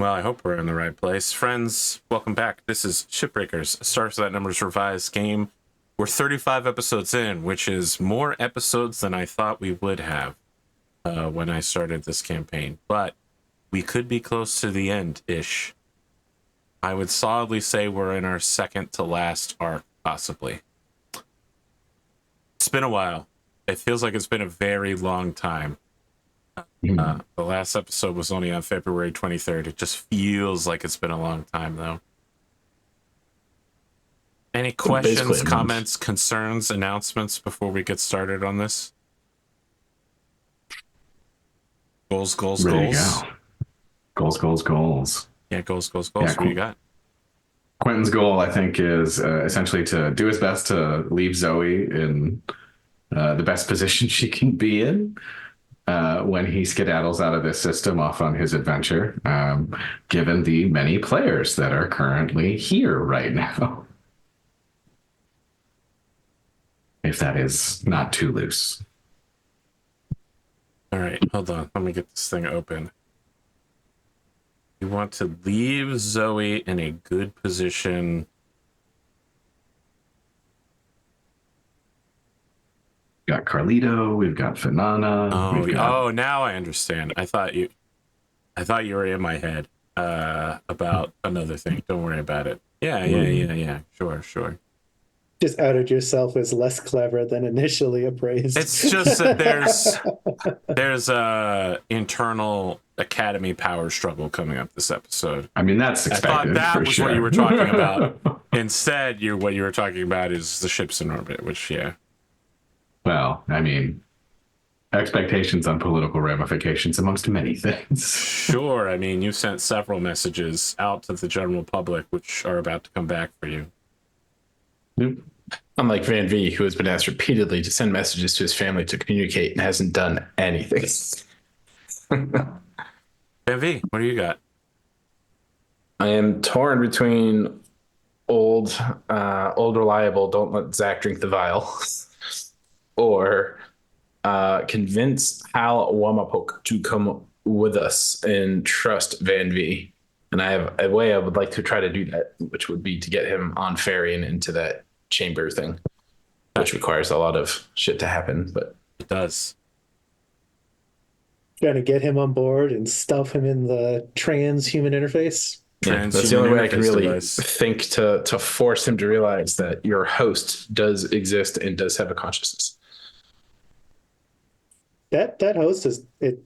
Well, I hope we're in the right place. Friends, welcome back. This is Shipbreakers, Stars That Numbers revised game. We're 35 episodes in, which is more episodes than I thought we would have when I started this campaign. But we could be close to the end-ish. I would solidly say we're in our second to last arc, possibly. It's been a while. It feels like it's been a very long time. The last episode was only on February 23rd. It just feels like it's been a long time, though. Any questions, comments, concerns, announcements before we get started on this? Goals. Ready to go. Goals. Yeah, goals. What do you got? Quentin's goal, I think, is essentially to do his best to leave Zoe in the best position she can be in when he skedaddles out of this system off on his adventure, given the many players that are currently here right now. If that is not too loose. All right, hold on. Let me get this thing open. You want to leave Zoe in a good position. We've got Carlito, we've got Finana. Oh, now I understand. I thought you were in my head about another thing. Don't worry about it. Yeah. Sure. Just outed yourself as less clever than initially appraised. It's just that there's a internal Academy power struggle coming up this episode. I mean, that's expected. I thought that was what you were talking about. Instead, what you were talking about is the ships in orbit, which, yeah. Well, I mean, expectations on political ramifications amongst many things. Sure. I mean, you sent several messages out to the general public, which are about to come back for you. Yep. Unlike Van-Vee, who has been asked repeatedly to send messages to his family to communicate and hasn't done anything. Van-Vee, what do you got? I am torn between old reliable, don't let Zach drink the vial, or convince Hal Wamapok to come with us and trust Van-Vee. And I have a way I would like to try to do that, which would be to get him on ferry and into that chamber thing, which requires a lot of shit to happen, but it does. Trying to get him on board and stuff him in the transhuman interface. Yeah, that's the only way I can really think to force him to realize that your host does exist and does have a consciousness. That host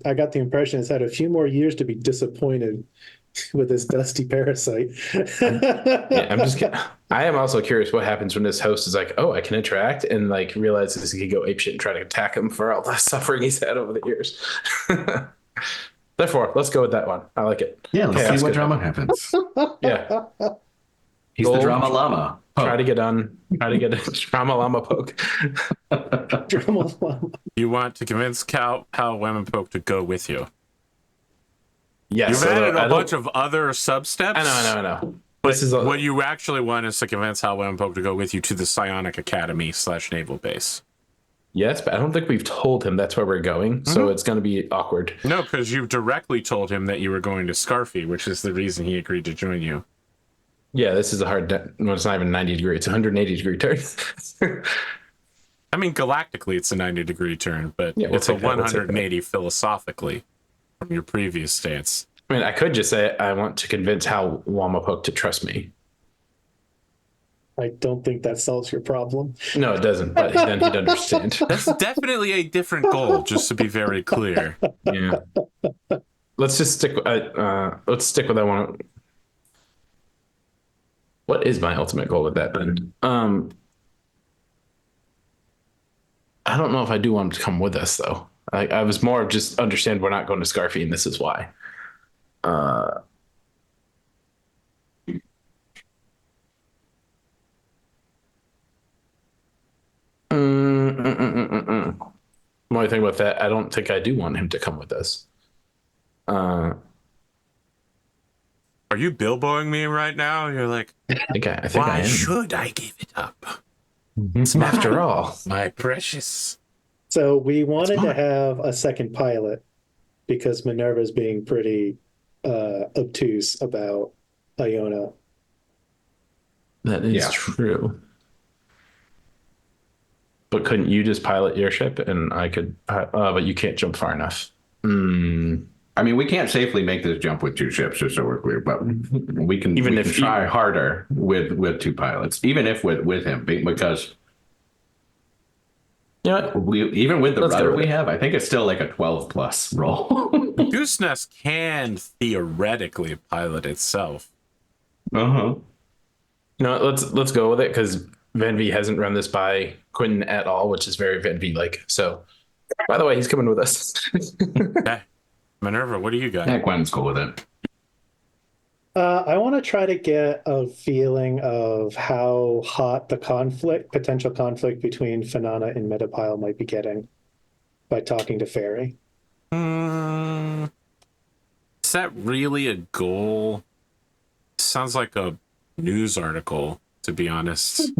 I got the impression has had a few more years to be disappointed with this dusty parasite. I am also curious what happens when this host is like, oh, I can interact, and like realizes he can go apeshit and try to attack him for all the suffering he's had over the years. Therefore, let's go with that one. I like it. Yeah, let's see what drama happens. Yeah. He's the drama llama. Try to get a drama llama poke. Drama llama. You want to convince Hal Wamapok to go with you? Yes. You've added a bunch of other sub-steps. I know. But what you actually want is to convince Hal Wamapok to go with you to the Psionic Academy / naval base. Yes, but I don't think we've told him that's where we're going, so it's going to be awkward. No, because you've directly told him that you were going to Scarfy, which is the reason he agreed to join you. Yeah, this is a hard... Well, it's not even 90 degree. It's a 180-degree turn. I mean, galactically, it's a 90-degree turn, but it's a 180 philosophically from your previous stance. I mean, I could just say I want to convince Hal Wamapok to trust me. I don't think that solves your problem. No, it doesn't, but then he'd understand. That's definitely a different goal, just to be very clear. Yeah. Let's just stick with I want. What is my ultimate goal with that then? I don't know if I do want him to come with us though. I was more of just understand we're not going to Scarfy and this is why. The only thing with that, I don't think I do want him to come with us. Are you Bilboing me right now? You're like, I think why I am. should I give it up? After all, My precious. So we wanted to have a second pilot because Minerva's being pretty obtuse about Iona. That is Yeah. true. But couldn't you just pilot your ship and I could? But you can't jump far enough. I mean, we can't safely make this jump with 2 ships, just so we're clear. But we can Even we if can try harder with 2 pilots, even if with him, because You know what? even with the Let's go rudder with we it. have, I think it's still like a 12+ roll. Goose Nest can theoretically pilot itself. Uh-huh. You know what? Let's go with it because Van-Vee hasn't run this by Quentin at all, which is very Van-Vee like. So, by the way, he's coming with us. Okay. Minerva, what do you got? Yeah, Quentin's cool with it. I want to try to get a feeling of how hot the potential conflict between Fanana and Metapile might be getting by talking to Fairy. Is that really a goal? Sounds like a news article, to be honest.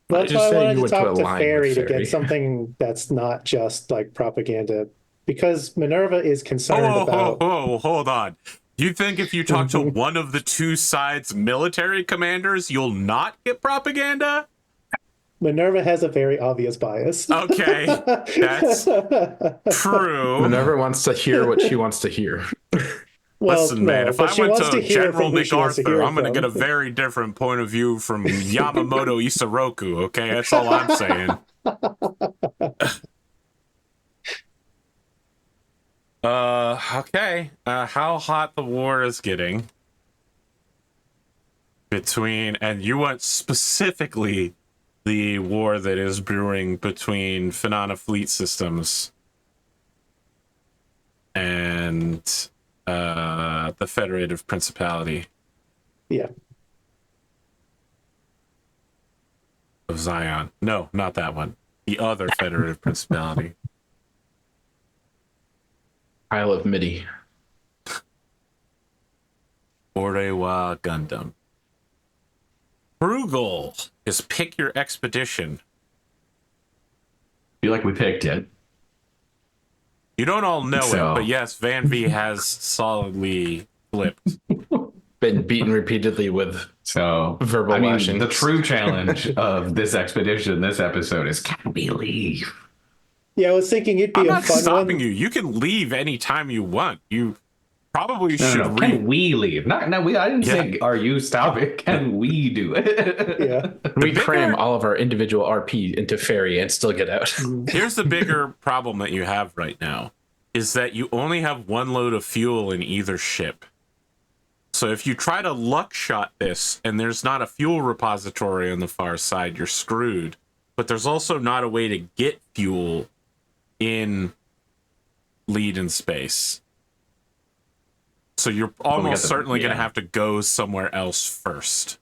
That's just why I say wanted you to went to talk to align Fairy with to Fairy. get something that's not just like propaganda, because Minerva is concerned about. Hold on. You think if you talk to one of the 2 sides' military commanders, you'll not get propaganda? Minerva has a very obvious bias. Okay, that's true. Minerva wants to hear what she wants to hear. Well, Listen, man, no, if but I she went wants to hear General from who she wants to MacArthur, hear I'm going to from. get a very different point of view from Yamamoto Isoroku, okay? That's all I'm saying. Okay. How hot the war is getting between, and you want specifically the war that is brewing between Fanana Fleet Systems and the Federative Principality Yeah. of Zion. No, not that one. The other Federative Principality. Isle of MIDI. Orewa Gundam. Frugal is pick your expedition. Feel like we picked it. You don't all know So- it, but yes, Van-Vee has solidly flipped. Been beaten repeatedly with So, verbal I mean, lashings. the true challenge of this expedition, this episode, is can we leave? Yeah, I was thinking it'd be I'm a not fun stopping one. you. You can leave anytime you want. You probably No, should no, no. Can we leave? No, I didn't say, are you stopping? Can we do it? Yeah. we bigger- cram all of our individual RP into Fairy and still get out. Here's the bigger problem that you have right now is that you only have 1 load of fuel in either ship. So if you try to luck shot this and there's not a fuel repository on the far side, you're screwed. But there's also not a way to get fuel in lead in space. So you're almost certainly going to have to go somewhere else first.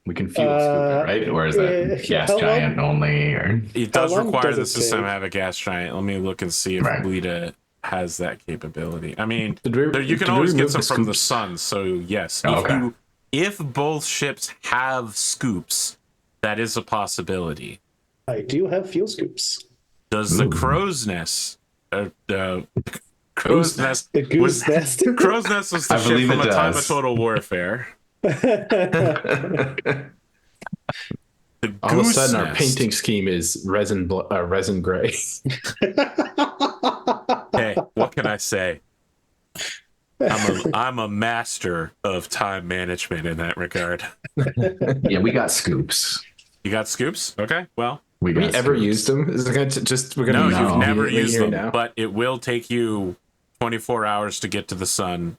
We can fuel scoop it, right? Or is that gas how long- giant only? Or It How does long require does the it system to take? have a gas giant. Let me look and see if Right. Lita has that capability. I mean, Did we- you can did we always get remove some the from the scoops? sun. So yes, Oh, okay. if both ships have scoops, that is a possibility. I do have fuel scoops. Does the Ooh. crow's nest? Crow's nest. The Goose Nest. Crow's nest was the I ship believe from it a time of does. Total Warfare. The All of a Goose sudden, our Nest. painting scheme is resin gray. Hey, what can I say? I'm a master of time management in that regard. yeah, we got scoops. You got scoops? Okay, well, We Have got we ever scoops. used them? Is it going to just we're going no, to No. you've never used them, now? but it will take you 24 hours to get to the sun.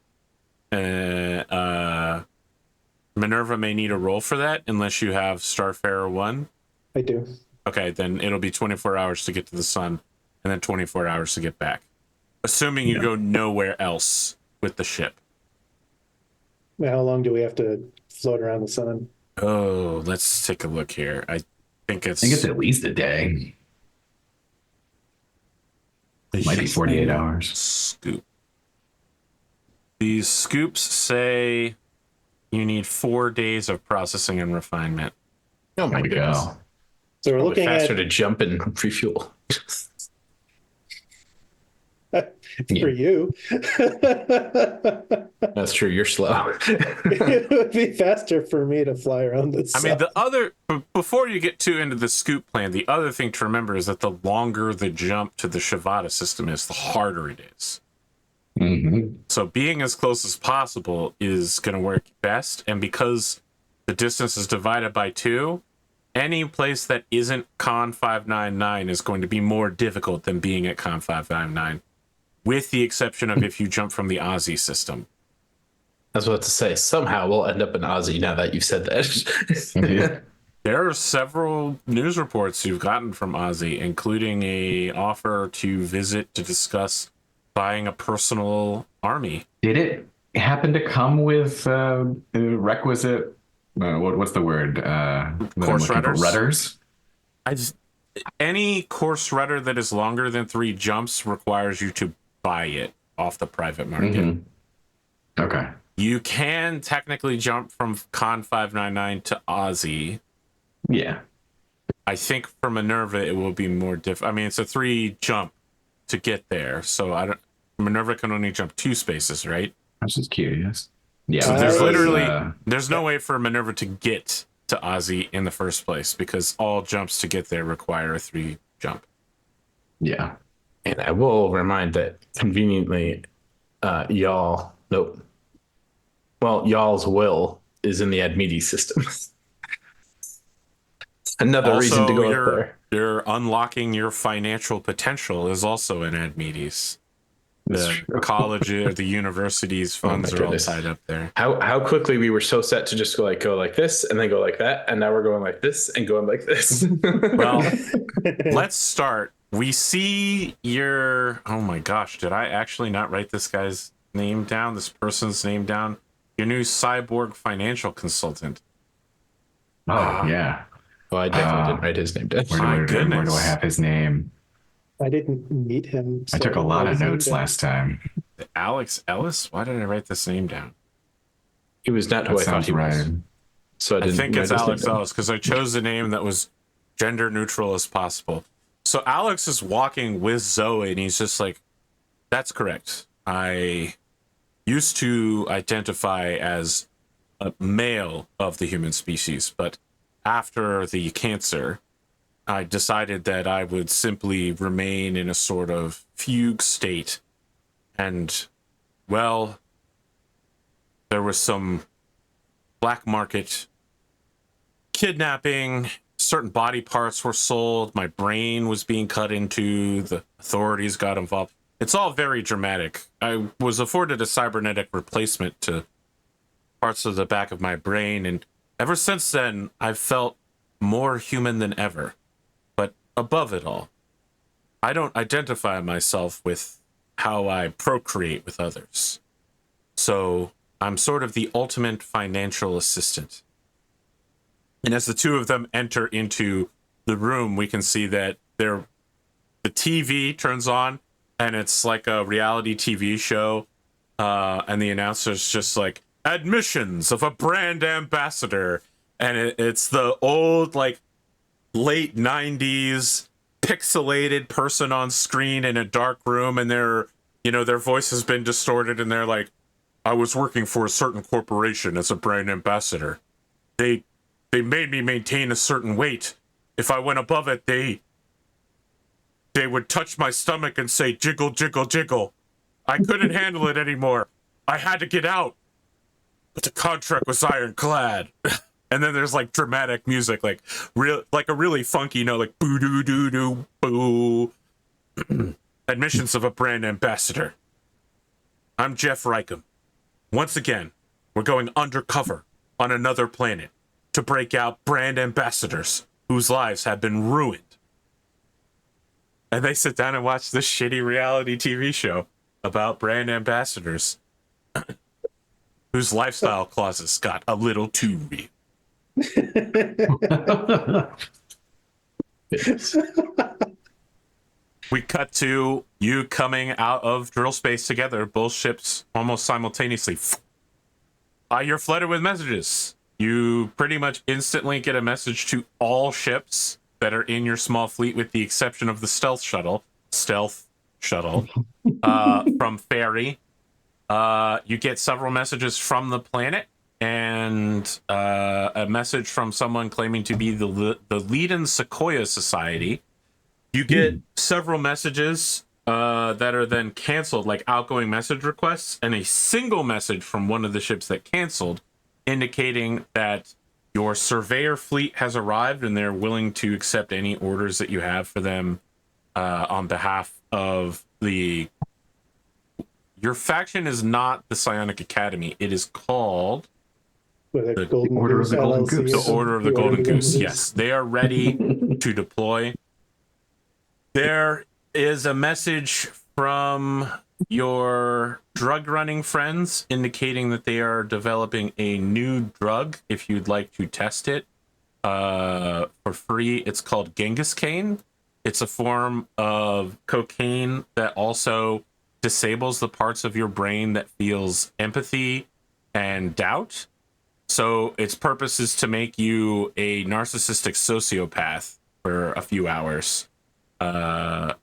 Minerva may need a roll for that unless you have Starfarer 1. I do. Okay, then it'll be 24 hours to get to the sun and then 24 hours to get back. Assuming you go nowhere else with the ship. Now, how long do we have to float around the sun? Oh, let's take a look here. I think it's at least a day. Might be 48 hours. Scoop. These scoops say you need 4 days of processing and refinement. Oh my There we goodness. go. So we're Probably looking faster at to jump and refuel. For you. That's true. You're slow. It would be faster for me to fly around the I mean, sun. before you get too into the scoop plan, the other thing to remember is that the longer the jump to the Shivata system is, the harder it is. Mm-hmm. So being as close as possible is going to work best. And because the distance is divided by 2, any place that isn't Con 599 is going to be more difficult than being at Con 599, with the exception of if you jump from the Aussie system. I was about to say, somehow we'll end up in Aussie now that you've said that. There are several news reports you've gotten from Aussie, including a offer to visit to discuss buying a personal army. Did it happen to come with requisite? What's the word? Course rudders? Rudders. Any course rudder that is longer than 3 jumps requires you to buy it off the private market. Mm-hmm. Okay. You can technically jump from Con 599 to Aussie. Yeah. I think for MINERVA it will be more difficult. I mean, it's a 3 jump to get there, so MINERVA can only jump 2 spaces, right? I was just curious. Yeah. So there's literally uh, there's no way for MINERVA to get to Aussie in the first place because all jumps to get there require a 3 jump. Yeah. And I will remind that conveniently, y'all, nope. Well, y'all's will is in the Admeti system. Another reason to go up there. You're unlocking your financial potential is also in Admetes. The college or the university's funds are all tied up there. How quickly we were so set to just go like this and then go like that, and now we're going like this and going like this. Well, let's start. We see your... Oh my gosh, did I actually not write this guy's name down? This person's name down? Your new cyborg financial consultant. Oh, yeah. Well, I definitely didn't write his name down. My goodness. Where do I have his name? I didn't meet him. I took a lot of notes last time. Alex Ellis? Why did I write this name down? He was not who I thought he was. So I think it's Alex Ellis because I chose a name that was gender neutral as possible. So Alex is walking with Zoe and he's just like, that's correct. I used to identify as a male of the human species, but after the cancer, I decided that I would simply remain in a sort of fugue state. And, well, there was some black market kidnapping. Certain body parts were sold. My brain was being cut into. The authorities got involved. It's all very dramatic. I was afforded a cybernetic replacement to parts of the back of my brain. And ever since then, I've felt more human than ever. But above it all, I don't identify myself with how I procreate with others. So I'm sort of the ultimate financial assistant. And as the two of them enter into the room, we can see that the TV turns on and it's like a reality TV show. And the announcer's just like, admissions of a brand ambassador. And it's the old, like, late 90s pixelated person on screen in a dark room. And their voice has been distorted. And they're like, I was working for a certain corporation as a brand ambassador. They made me maintain a certain weight. If I went above it, they would touch my stomach and say, jiggle, jiggle, jiggle. I couldn't handle it anymore. I had to get out. But the contract was ironclad. And then there's like dramatic music, like a really funky note, like boo doo doo doo boo. Admissions of a brand ambassador. I'm Jeff Reicham. Once again, we're going undercover on another planet to break out brand ambassadors whose lives have been ruined. And they sit down and watch this shitty reality TV show about brand ambassadors whose lifestyle clauses got a little too real. We cut to you coming out of drill space together, both ships almost simultaneously. You're flooded with messages. You pretty much instantly get a message to all ships that are in your small fleet with the exception of the stealth shuttle. Stealth shuttle from Fairy. You get several messages from the planet and a message from someone claiming to be the Leiden Sequoia Society. You get several messages that are then canceled, like outgoing message requests, and a single message from one of the ships that canceled, indicating that your surveyor fleet has arrived and they're willing to accept any orders that you have for them on behalf of the... Your faction is not the Psionic Academy. It is called... The Order of the Golden Goose. The Order of the Golden Goose, yes. They are ready to deploy. There is a message from your drug running friends indicating that they are developing a new drug if you'd like to test it for free. It's called Genghis Cane. It's a form of cocaine that also disables the parts of your brain that feels empathy and doubt. So its purpose is to make you a narcissistic sociopath for a few hours.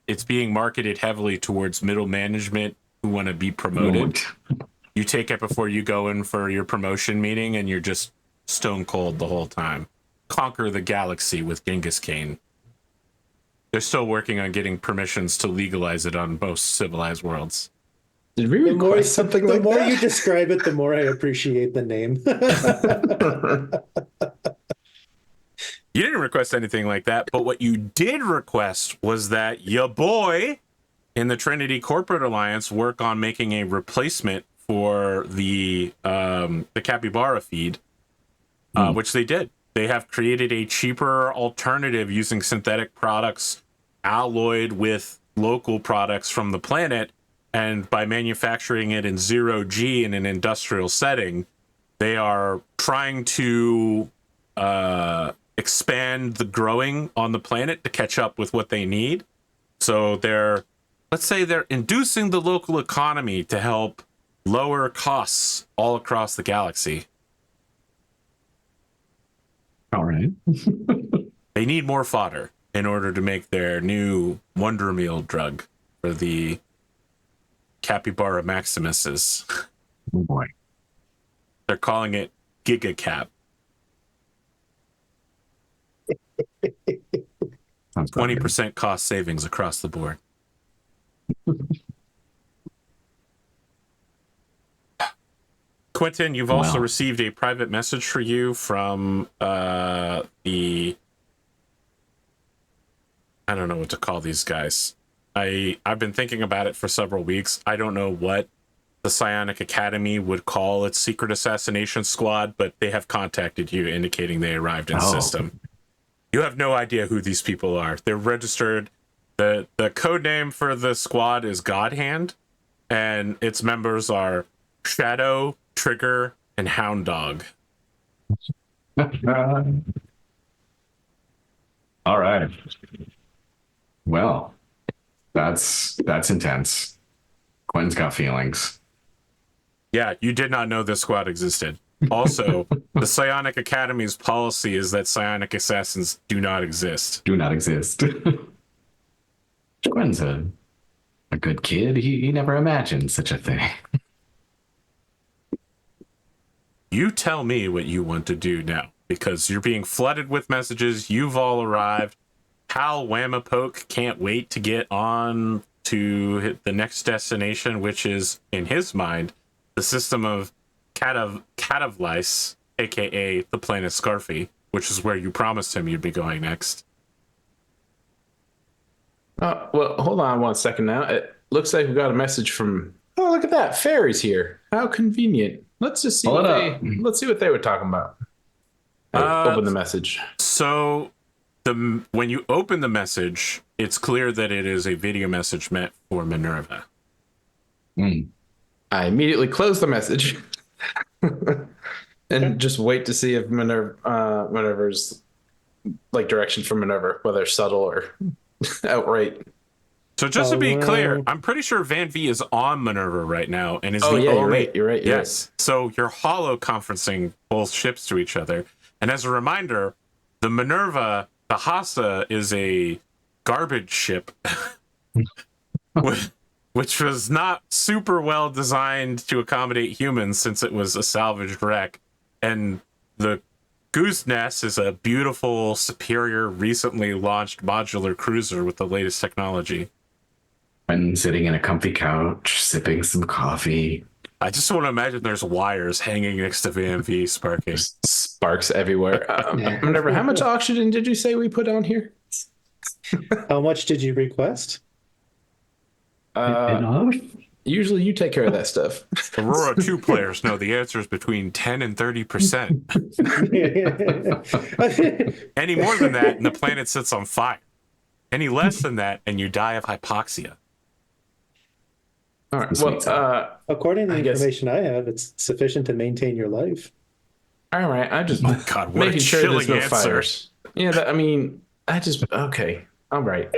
It's being marketed heavily towards middle management who want to be promoted. You take it before you go in for your promotion meeting and you're just stone cold the whole time. Conquer the galaxy with Genghis Cane. They're still working on getting permissions to legalize it on most civilized worlds. Did we request something like that? The more you describe it, the more I appreciate the name. You didn't request anything like that, but what you did request was that your boy in the Trinity Corporate Alliance work on making a replacement for the Capybara feed, which they did. They have created a cheaper alternative using synthetic products alloyed with local products from the planet, and by manufacturing it in 0G in an industrial setting, they are trying to expand the growing on the planet to catch up with what they need. So let's say they're inducing the local economy to help lower costs all across the galaxy. All right. They need more fodder in order to make their new Wonder Meal drug for the Capybara Maximuses. Oh boy. They're calling it GigaCap. 20% cost savings across the board. Quentin, you've also received a private message for you from I don't know what to call these guys. I've been thinking about it for several weeks. I don't know what the Psionic Academy would call its secret assassination squad, but they have contacted you indicating they arrived in the system. You have no idea who these people are. They're registered. The code name for the squad is Godhand, and its members are Shadow, Trigger, and Hound Dog. All right. Well, that's intense. Quentin's got feelings. Yeah, you did not know this squad existed. Also, the Psionic Academy's policy is that psionic assassins do not exist. Do not exist. Quentin's a good kid. He never imagined such a thing. You tell me what you want to do now, because you're being flooded with messages. You've all arrived. Hal Whamapoke can't wait to get on to hit the next destination, which is, in his mind, the system of Catavlice, aka the planet Scarfy, which is where you promised him you'd be going next. Well, hold on one second now. It looks like we got a message from... Oh, look at that. Fairy's here. How convenient. Let's just see let's see what they were talking about. Open the message. So when you open the message, it's clear that it is a video message meant for MINERVA. I immediately close the message and just wait to see if Minerva's like directions from Minerva, whether subtle or outright. So just to be clear, I'm pretty sure Van-Vee is on MINERVA right now and is the only... You're right. Yes. So you're holo conferencing both ships to each other. And as a reminder, the MINERVA, the Hassa, is a garbage ship which was not super well designed to accommodate humans since it was a salvaged wreck. And the Goose Nest is a beautiful, superior, recently launched modular cruiser with the latest technology. And sitting in a comfy couch, sipping some coffee. I just want to imagine there's wires hanging next to Van-Vee sparking. There's sparks everywhere. Minerva, how much oxygen did you say we put on here? How much did you request? Enough? Usually you take care of that stuff. Aurora 2 players know the answer is between 10 and 30%. Any more than that, and the planet sits on fire. Any less than that, and you die of hypoxia. All right. Sweet Well, According to the I guess- information I have, it's sufficient to maintain your life. all right. I just Oh God, what making a sure there's chilling no answer. fires. Yeah, okay. All right.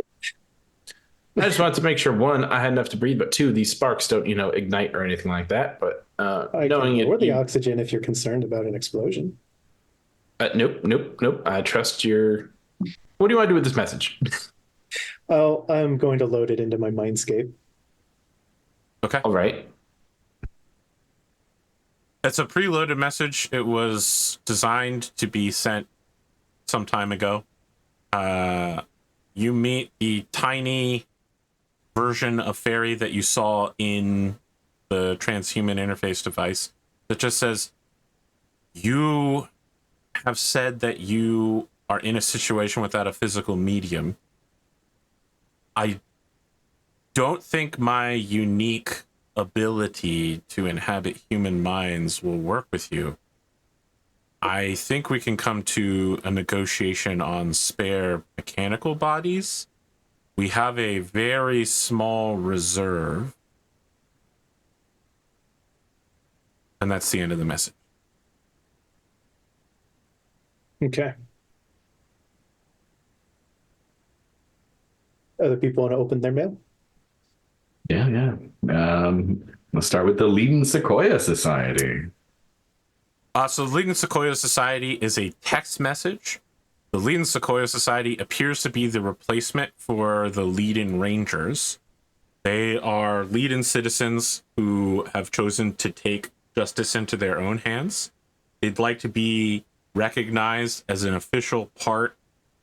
I just wanted to make sure, one, I had enough to breathe, but two, these sparks don't, ignite or anything like that. But I knowing can it, lower the oxygen if you're concerned about an explosion. nope. I trust your. What do you want to do with this message? Oh, I'm going to load it into my Mindscape. Okay. All right. It's a preloaded message. It was designed to be sent some time ago. You meet the tiny version of fairy that you saw in the transhuman interface device that just says, you have said that you are in a situation without a physical medium. I don't think my unique ability to inhabit human minds will work with you. I think we can come to a negotiation on spare mechanical bodies. We have a very small reserve. And that's the end of the message. Okay. Other people want to open their mail? Yeah. Let's start with the Leading Sequoia Society. So the Leading Sequoia Society is a text message. The Leading Sequoia Society appears to be the replacement for the Leading Rangers. They are Leading citizens who have chosen to take justice into their own hands. They'd like to be recognized as an official part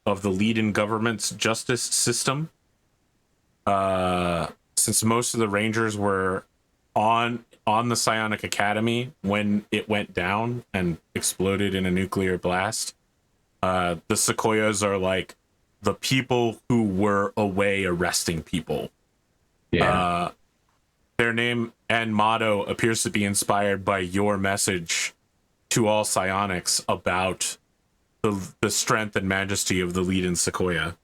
of the Leading government's justice system. Since most of the Rangers were on the Psionic Academy when it went down and exploded in a nuclear blast, the Sequoias are like the people who were away arresting people. Yeah. Their name and motto appears to be inspired by your message to all psionics about the strength and majesty of the Leading Sequoia.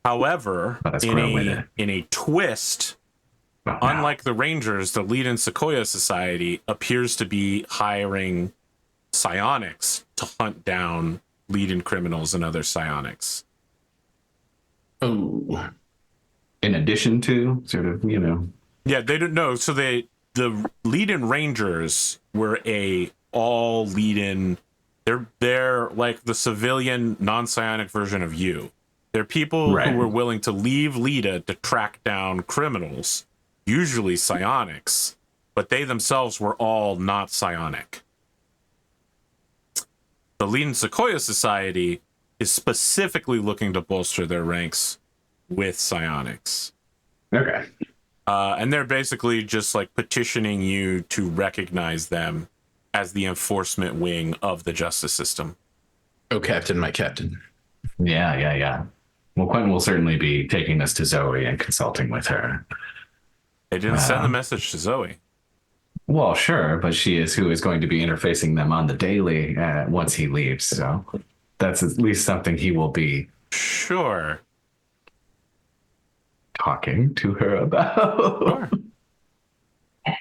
However, in a twist, unlike the Rangers, the Leading Sequoia Society appears to be hiring psionics to hunt down Leading criminals and other psionics. Oh. In addition to sort of, Yeah, they don't know. So the Leading Rangers were a all Leading. They're like the civilian non-psionic version of you. They're people who were willing to leave Leda to track down criminals, usually psionics, but they themselves were all not psionic. The Leading Sequoia Society is specifically looking to bolster their ranks with psionics. Okay. And they're basically just like petitioning you to recognize them as the enforcement wing of the justice system. Oh, Captain, my Captain. Yeah. Well, Quentin will certainly be taking this to Zoe and consulting with her. They didn't send the message to Zoe. Well, sure, but she is who is going to be interfacing them on the daily once he leaves. So that's at least something he will be Sure. talking to her about. Sure.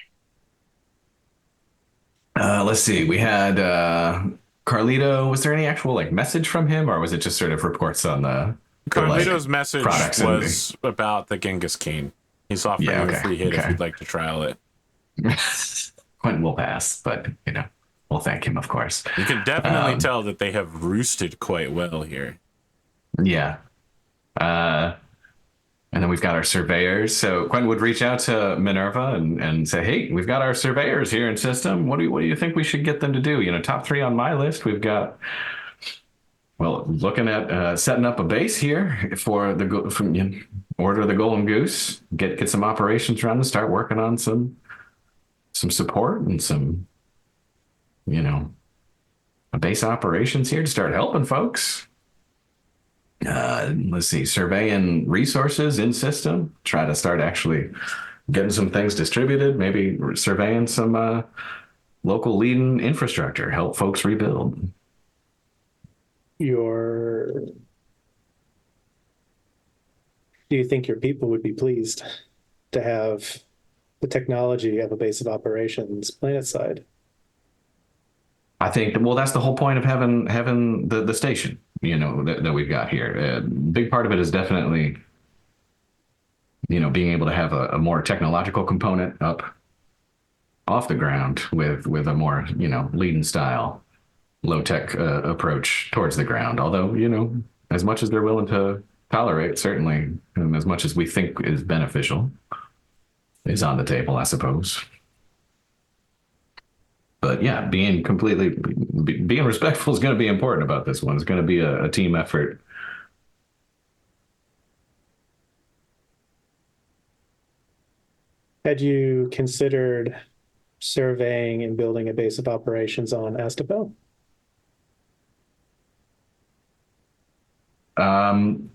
Let's see. We had Carlito. Was there any actual message from him, or was it just sort of reports on the Carlito's message products was about the Genghis Kane. He's offering you a free hit if you'd like to trial it. Quentin will pass, but we'll thank him, of course. You can definitely tell that they have roosted quite well here. Yeah. And then we've got our surveyors. So Quentin would reach out to Minerva and say, "Hey, we've got our surveyors here in system. What do you think we should get them to do? You know, top 3 on my list. We've got, well, looking at setting up a base here for Order the Golden Goose. Get some operations running. Start working on some support and some, you know, base operations here to start helping folks." Let's see, surveying resources in system, try to start actually getting some things distributed, maybe surveying some local leading infrastructure, help folks rebuild. Do you think your people would be pleased to have the technology of a base of operations planet side? I think, well, that's the whole point of having the station, you know, that we've got here. Big part of it is definitely, you know, being able to have a more technological component up off the ground with a more, you know, leading style, low tech approach towards the ground. Although, you know, as much as they're willing to tolerate, certainly, and as much as we think is beneficial, is on the table, I suppose. But yeah, being respectful is going to be important about this one. It's going to be a team effort. Had you considered surveying and building a base of operations on Astapel?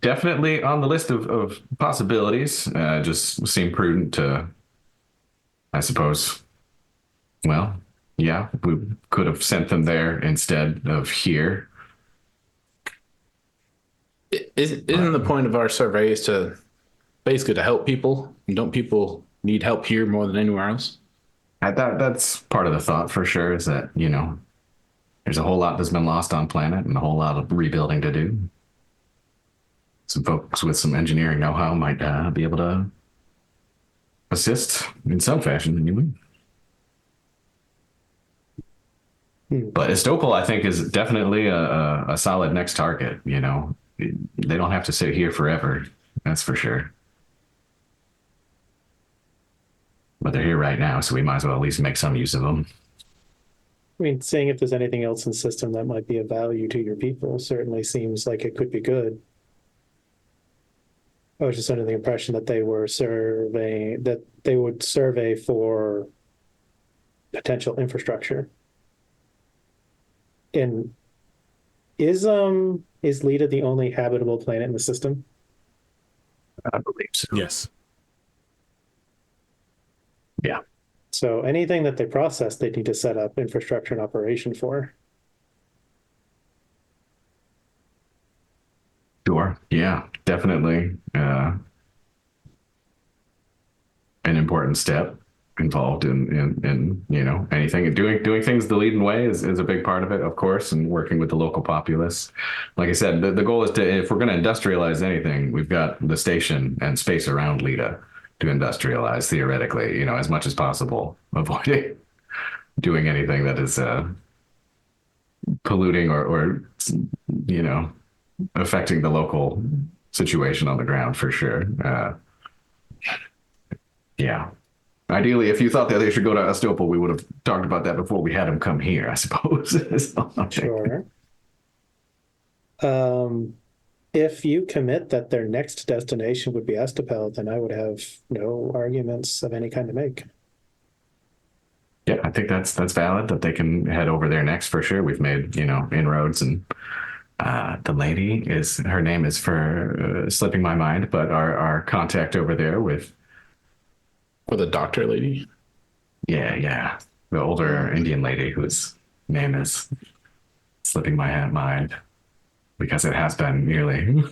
Definitely on the list of possibilities. Just seemed prudent to, I suppose, well, yeah, we could have sent them there instead of here. Isn't the point of our surveys to basically to help people? And don't people need help here more than anywhere else? That's part of the thought for sure, is that, you know, there's a whole lot that's been lost on planet and a whole lot of rebuilding to do. Some folks with some engineering know-how might be able to assist in some fashion anyway. But Estopel, I think, is definitely a solid next target. You know, they don't have to sit here forever. That's for sure. But they're here right now, so we might as well at least make some use of them. I mean, seeing if there's anything else in system that might be of value to your people certainly seems like it could be good. I was just under the impression that they were surveying, that they would survey for potential infrastructure. And is Leda the only habitable planet in the system? I believe so. Yes. Yeah. So anything that they process, they need to set up infrastructure and operation for. Sure. Yeah, definitely. An important step involved in you know, anything, and doing things the leading way is a big part of it, of course, and working with the local populace. Like I said, the goal is to, if we're going to industrialize anything, we've got the station and space around Leda to industrialize theoretically, you know, as much as possible, avoiding doing anything that is polluting or you know, affecting the local situation on the ground for sure. Yeah. Ideally, if you thought that they should go to Astopel, we would have talked about that before we had them come here, I suppose. Sure. If you commit that their next destination would be Astapel, then I would have no arguments of any kind to make. Yeah, I think that's valid, that they can head over there next for sure. We've made, you know, inroads, and the lady her name is for slipping my mind, but our contact over there with. Or the doctor lady? Yeah. The older Indian lady whose name is slipping my mind, because it has been nearly.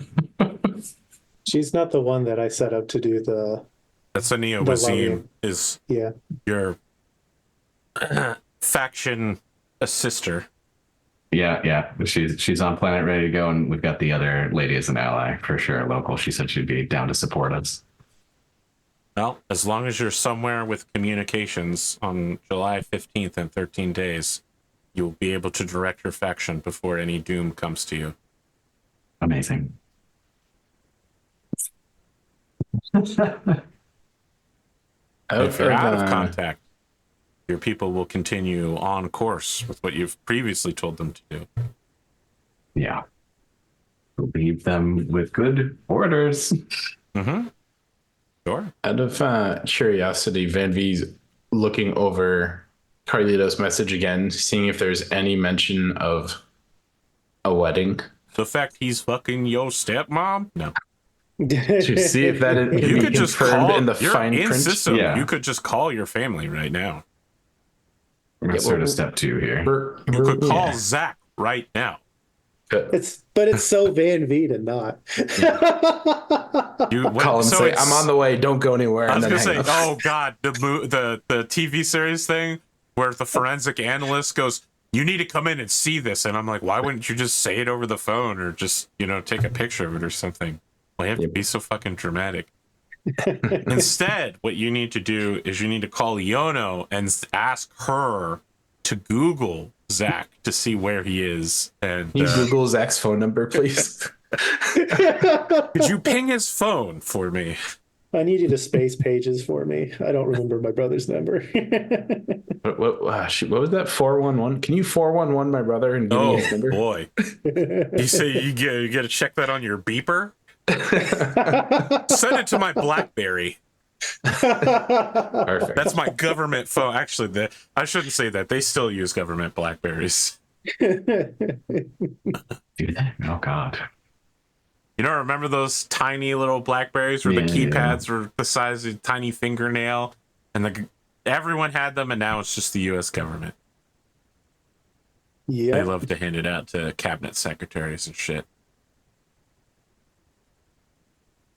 She's not the one that I set up to do the. That's Ania Wazim, is yeah, your faction assister. Yeah. She's on planet ready to go, and we've got the other lady as an ally for sure, local. She said she'd be down to support us. Well, as long as you're somewhere with communications on July 15th in 13 days, you'll be able to direct your faction before any doom comes to you. Amazing. If you're out of contact, your people will continue on course with what you've previously told them to do. Yeah. Leave them with good orders. Mm-hmm. Sure. Out of curiosity, Van-Vee's looking over Carlito's message again, seeing if there's any mention of a wedding. The fact he's fucking your stepmom? No. To see if that can You be could just confirmed call in the you're fine in print. system. Yeah. You could just call your family right now. That's sort of step 2 here. You could call Zach right now. But it's so Van-Vee to not. You Call him and say, "I'm on the way. Don't go anywhere." I was And gonna then say, hang up. oh god, the TV series thing where the forensic analyst goes, "You need to come in and see this," and I'm like, why wouldn't you just say it over the phone or just take a picture of it or something? Why you have to be so fucking dramatic? Instead, what you need to do is you need to call Yono and ask her to Google Zach to see where he is. And Can you Google Zach's phone number, please? could you ping his phone for me? I need you to space pages for me. I don't remember my brother's number. What was that? 411? Can you 411 my brother and give me his number? Boy. You say you got to check that on your beeper? Send it to my BlackBerry. Perfect. That's my government phone. Actually, I shouldn't say that. They still use government BlackBerries. Do that? Oh, God. Remember those tiny little BlackBerries where the keypads were the size of a tiny fingernail? And everyone had them, and now it's just the U.S. government. Yeah. They love to hand it out to cabinet secretaries and shit.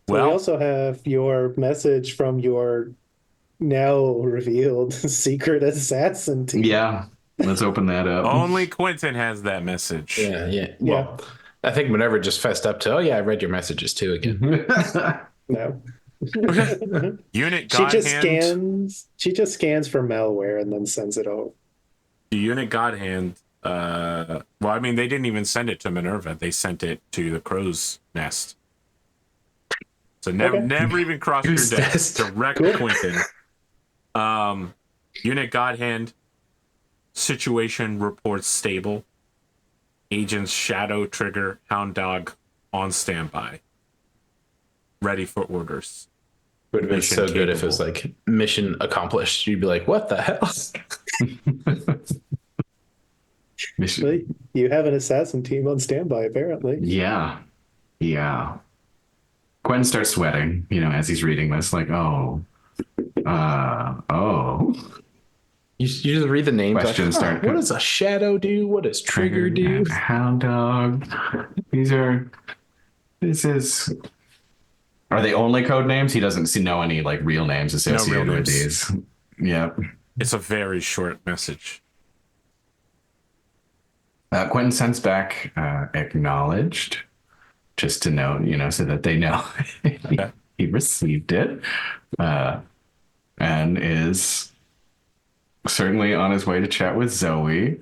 So we also have your message from your now revealed secret assassin team. Yeah. Let's open that up. Only Quentin has that message. Yeah. Well, I think Minerva just fessed up to, I read your messages too again. No. Unit She God just Hand. scans for malware and then sends it over. The Unit God Hand. Well, I mean, they didn't even send it to Minerva. They sent it to the Crow's Nest. So never even cross your desk. Direct Quentin. Unit God Hand. Situation reports stable. Agents Shadow, Trigger, Hound Dog on standby. Ready for orders. Would have been so good if it was like mission accomplished. You'd be like, what the hell? Well, you have an assassin team on standby, apparently. Yeah. Quentin starts sweating, as he's reading this, like, oh. You just read the names. Questions start. What does a shadow do? What does trigger do? And Hound Dog. Are they only code names? He doesn't know any like real names associated with these. Yeah. It's a very short message. Quentin sends back acknowledged, just to note, so that they know he received it, and is certainly on his way to chat with Zoe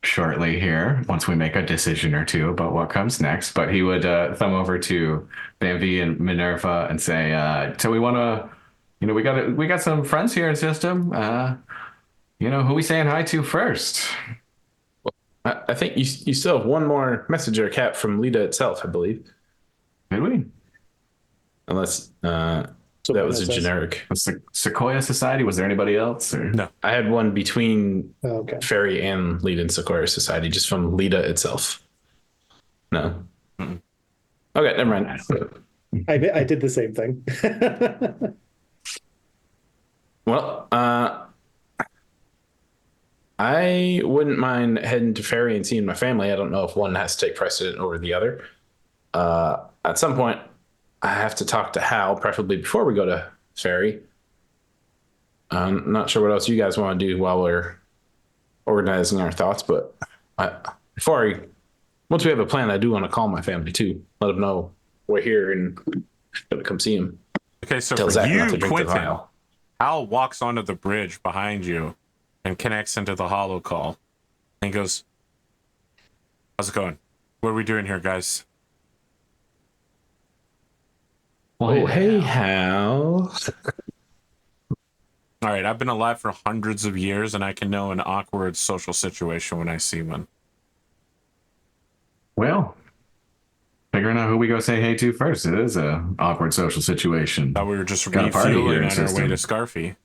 shortly here, once we make a decision or two about what comes next. But he would thumb over to Van-Vee and Minerva and say, so we want to, we got some friends here in system. Who we saying hi to first? I think you still have one more messenger cap from Lita itself, I believe. Did we? Unless that was a generic. The Sequoia Society, was there anybody else? Or? No. I had one between Okay. Fairy and Lita and Sequoia Society, just from Lita itself. No. Mm-mm. Okay, never mind. I did the same thing. Well, I wouldn't mind heading to Fairy and seeing my family. I don't know if one has to take precedent over the other. At some point, I have to talk to Hal, preferably before we go to Fairy. I'm not sure what else you guys want to do while we're organizing our thoughts, but once we have a plan, I do want to call my family too. Let them know we're here and gonna come see him. Okay, so Tell for Zach not to you, drink the Quentin, vial. Hal walks onto the bridge behind you and connects into the holo call. And he goes, how's it going? What are we doing here, guys? Oh, hey, Hal. All right, I've been alive for hundreds of years, and I can know an awkward social situation when I see one. Well, figuring out who we go say hey to first. It is a awkward social situation. Thought we were just Got a party here refueling in on our way to system. Scarfy.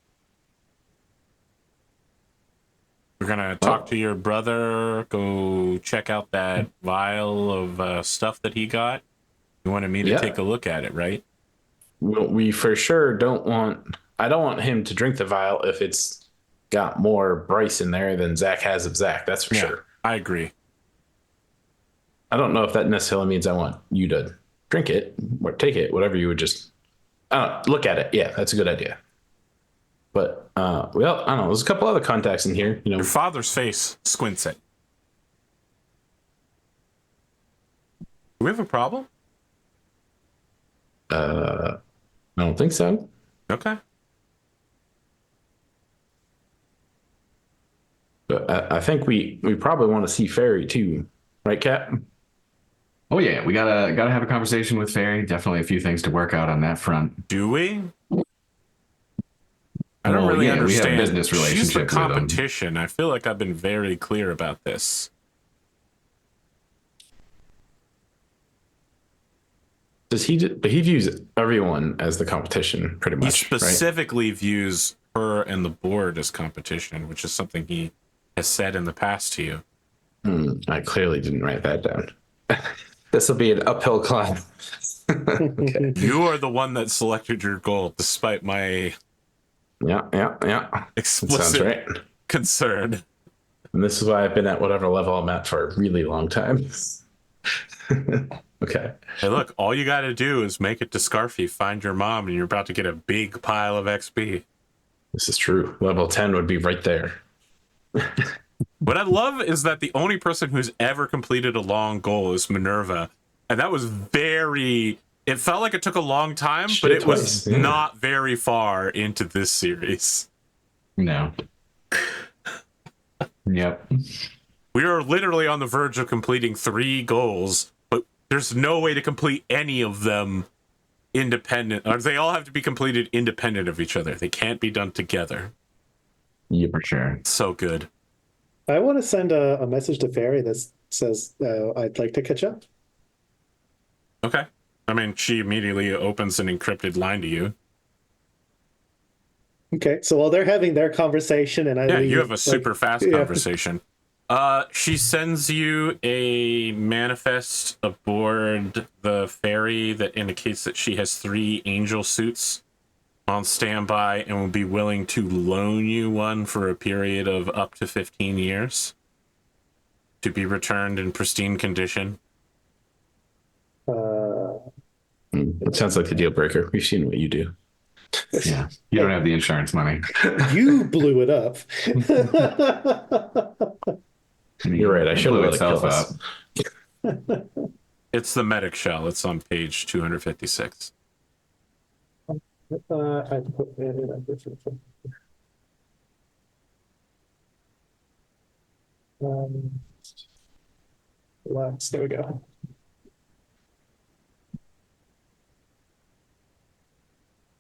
We're gonna talk to your brother, go check out that vial of stuff that he got. You wanted me to take a look at it, right? Well, we for sure don't want... I don't want him to drink the vial if it's got more Bryce in there than Zach has of Zach. That's for sure. I agree. I don't know if that necessarily means I want you to drink it or take it, whatever you would just look at it. Yeah, that's a good idea. But, well, I don't know. There's a couple other contacts in here. You know, Your father's face squints it. Do we have a problem? I don't think so. Okay. But I think we probably want to see Fairy too, right, Cap? Oh yeah, we gotta have a conversation with Fairy. Definitely a few things to work out on that front. Do we? I don't really understand. We have business She's the relationships with them. competition. I feel like I've been very clear about this. Does he? But he views everyone as the competition, pretty He much. specifically views her and the board as competition, which is something he has said in the past to you. I clearly didn't write that down. This will be an uphill climb. Okay. You are the one that selected your goal, despite my Yeah. explicit Sounds right. concern. And this is why I've been at whatever level I'm at for a really long time. Okay. Hey, look, all you got to do is make it to Scarfy, find your mom, and you're about to get a big pile of XP. This is true. Level 10 would be right there. What I love is that the only person who's ever completed a long goal is MINERVA. And that was very... It felt like it took a long time, but it was not very far into this series. No. Yep. We are literally on the verge of completing 3 goals, but there's no way to complete any of them independent. Or they all have to be completed independent of each other. They can't be done together. Yeah, for sure. So good. I want to send a message to Fairy that says I'd like to catch up. Okay. I mean, she immediately opens an encrypted line to you. Okay, so while they're having their conversation and I leave, you have a super fast conversation. She sends you a manifest aboard the ferry that indicates that she has 3 angel suits on standby and will be willing to loan you one for a period of up to 15 years to be returned in pristine condition. It sounds like the deal breaker. We've seen what you do. Yeah. You don't have the insurance money. You blew it up. You're right. I should have let it kill up. us. It's the medic shell. It's on page 256. I put it in a different thing. There we go.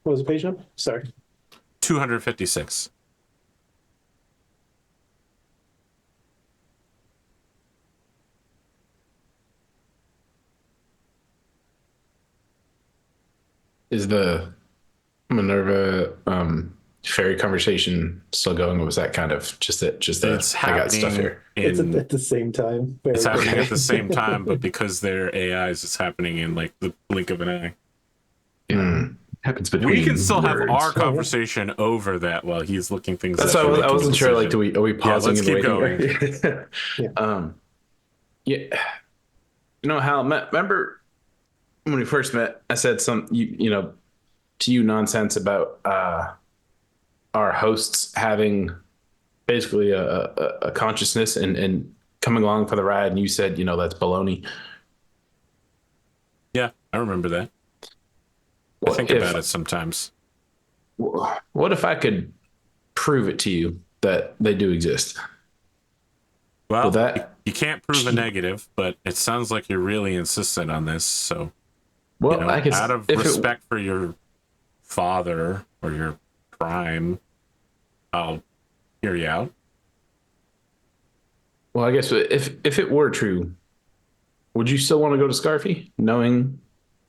What was the page number? Sorry. 256. Is the MINERVA fairy conversation still going, or was that kind of just it? Just that It's I got stuff here. It's at the same time. It's happening at the same time, but because they're AIs, it's happening in like the blink of an eye. Happens between We can still words. have our conversation over that while he's looking things That's up. why and I wasn't making a sure. Like, decision. are we pausing let's and keep waiting? going. Yeah. Yeah. You know, Hal, remember when we first met, I said you know, to you nonsense about our hosts having basically a consciousness and coming along for the ride, and you said, you know, that's baloney. Yeah, I remember that. I think about it sometimes. What if I could prove it to you that they do exist? Well, that you can't prove a negative, but it sounds like you're really insistent on this, so Well, I guess out of if respect for your father or your prime, I'll hear you out. well, I guess if it were true, would you still want to go to Scarfy, knowing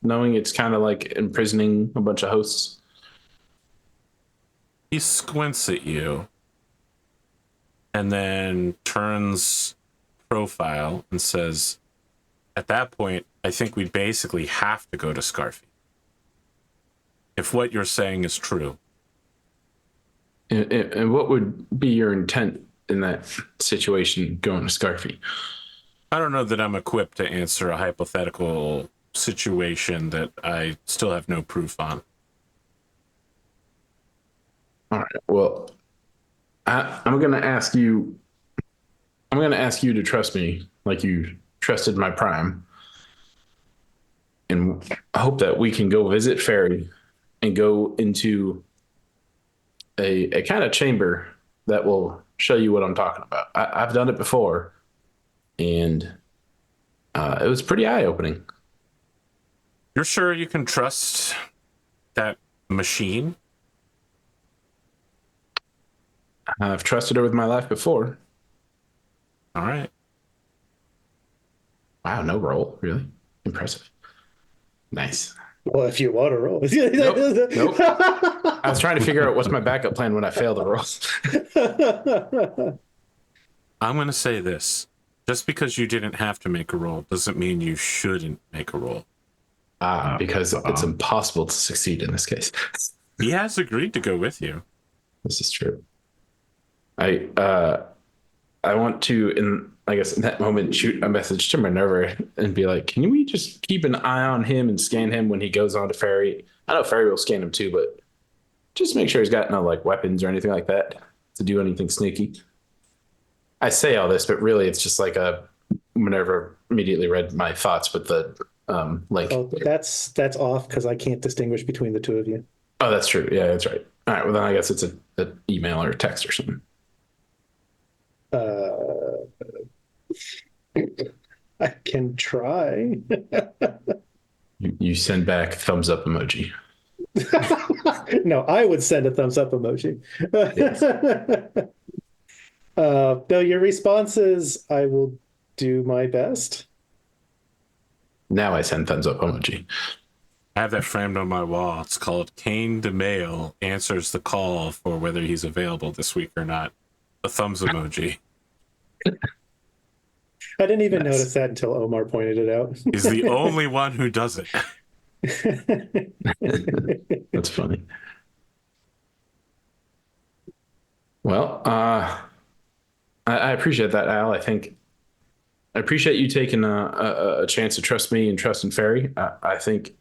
it's kind of like imprisoning a bunch of hosts? He squints at you and then turns profile and says, at that point, I think we'd basically have to go to Scarfy. If what you're saying is true. And what would be your intent in that situation going to Scarfy? I don't know that I'm equipped to answer a hypothetical situation that I still have no proof on. All right. Well, I'm going to ask you. I'm going to ask you to trust me like you trusted my prime, and I hope that we can go visit Fairy and go into a kind of chamber that will show you what I'm talking about. I've done it before, and it was pretty eye-opening. You're sure you can trust that machine? I've trusted her with my life before. All right. Wow, no roll, really impressive. Nice. Well, if you want to roll. Nope. I was trying to figure out what's my backup plan when I fail the rolls. I'm going to say this. Just because you didn't have to make a roll doesn't mean you shouldn't make a roll. Because it's impossible to succeed in this case. He has agreed to go with you. This is true. I want to, in that moment, shoot a message to MINERVA and be like, can we just keep an eye on him and scan him when he goes on to Fairy? I know Fairy will scan him too, but just make sure he's got no weapons or anything like that to do anything sneaky. I say all this, but really it's just like MINERVA immediately read my thoughts with the link. Oh, that's off because I can't distinguish between the two of you. Oh, that's true. Yeah, that's right. All right. Well, then I guess it's an email or a text or something. I can try. You send back thumbs up emoji. No, I would send a thumbs up emoji. Yes. No, your response is, I will do my best. Now I send thumbs up emoji. I have that framed on my wall. It's called KainDamael answers the call for whether he's available this week or not. A thumbs emoji. I didn't even notice that until Omar pointed it out. He's the only one who does it. That's funny. Well, I appreciate that, Al. I appreciate you taking a chance to trust me and trust in Fairy. I think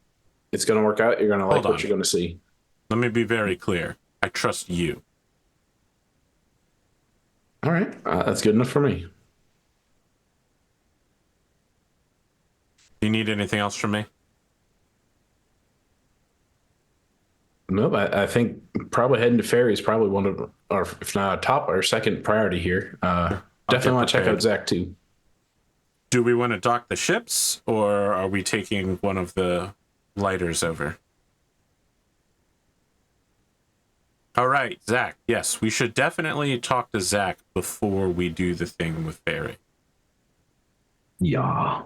it's going to work out. You're going to like what you're going to see. Let me be very clear. I trust you. All right. That's good enough for me. Do you need anything else from me? Nope. I think probably heading to Fairy is probably one of our, if not a top or second priority here. Definitely want to check out Zach too. Do we want to dock the ships, or are we taking one of the lighters over? All right, Zach. Yes, we should definitely talk to Zach before we do the thing with Fairy. Yeah.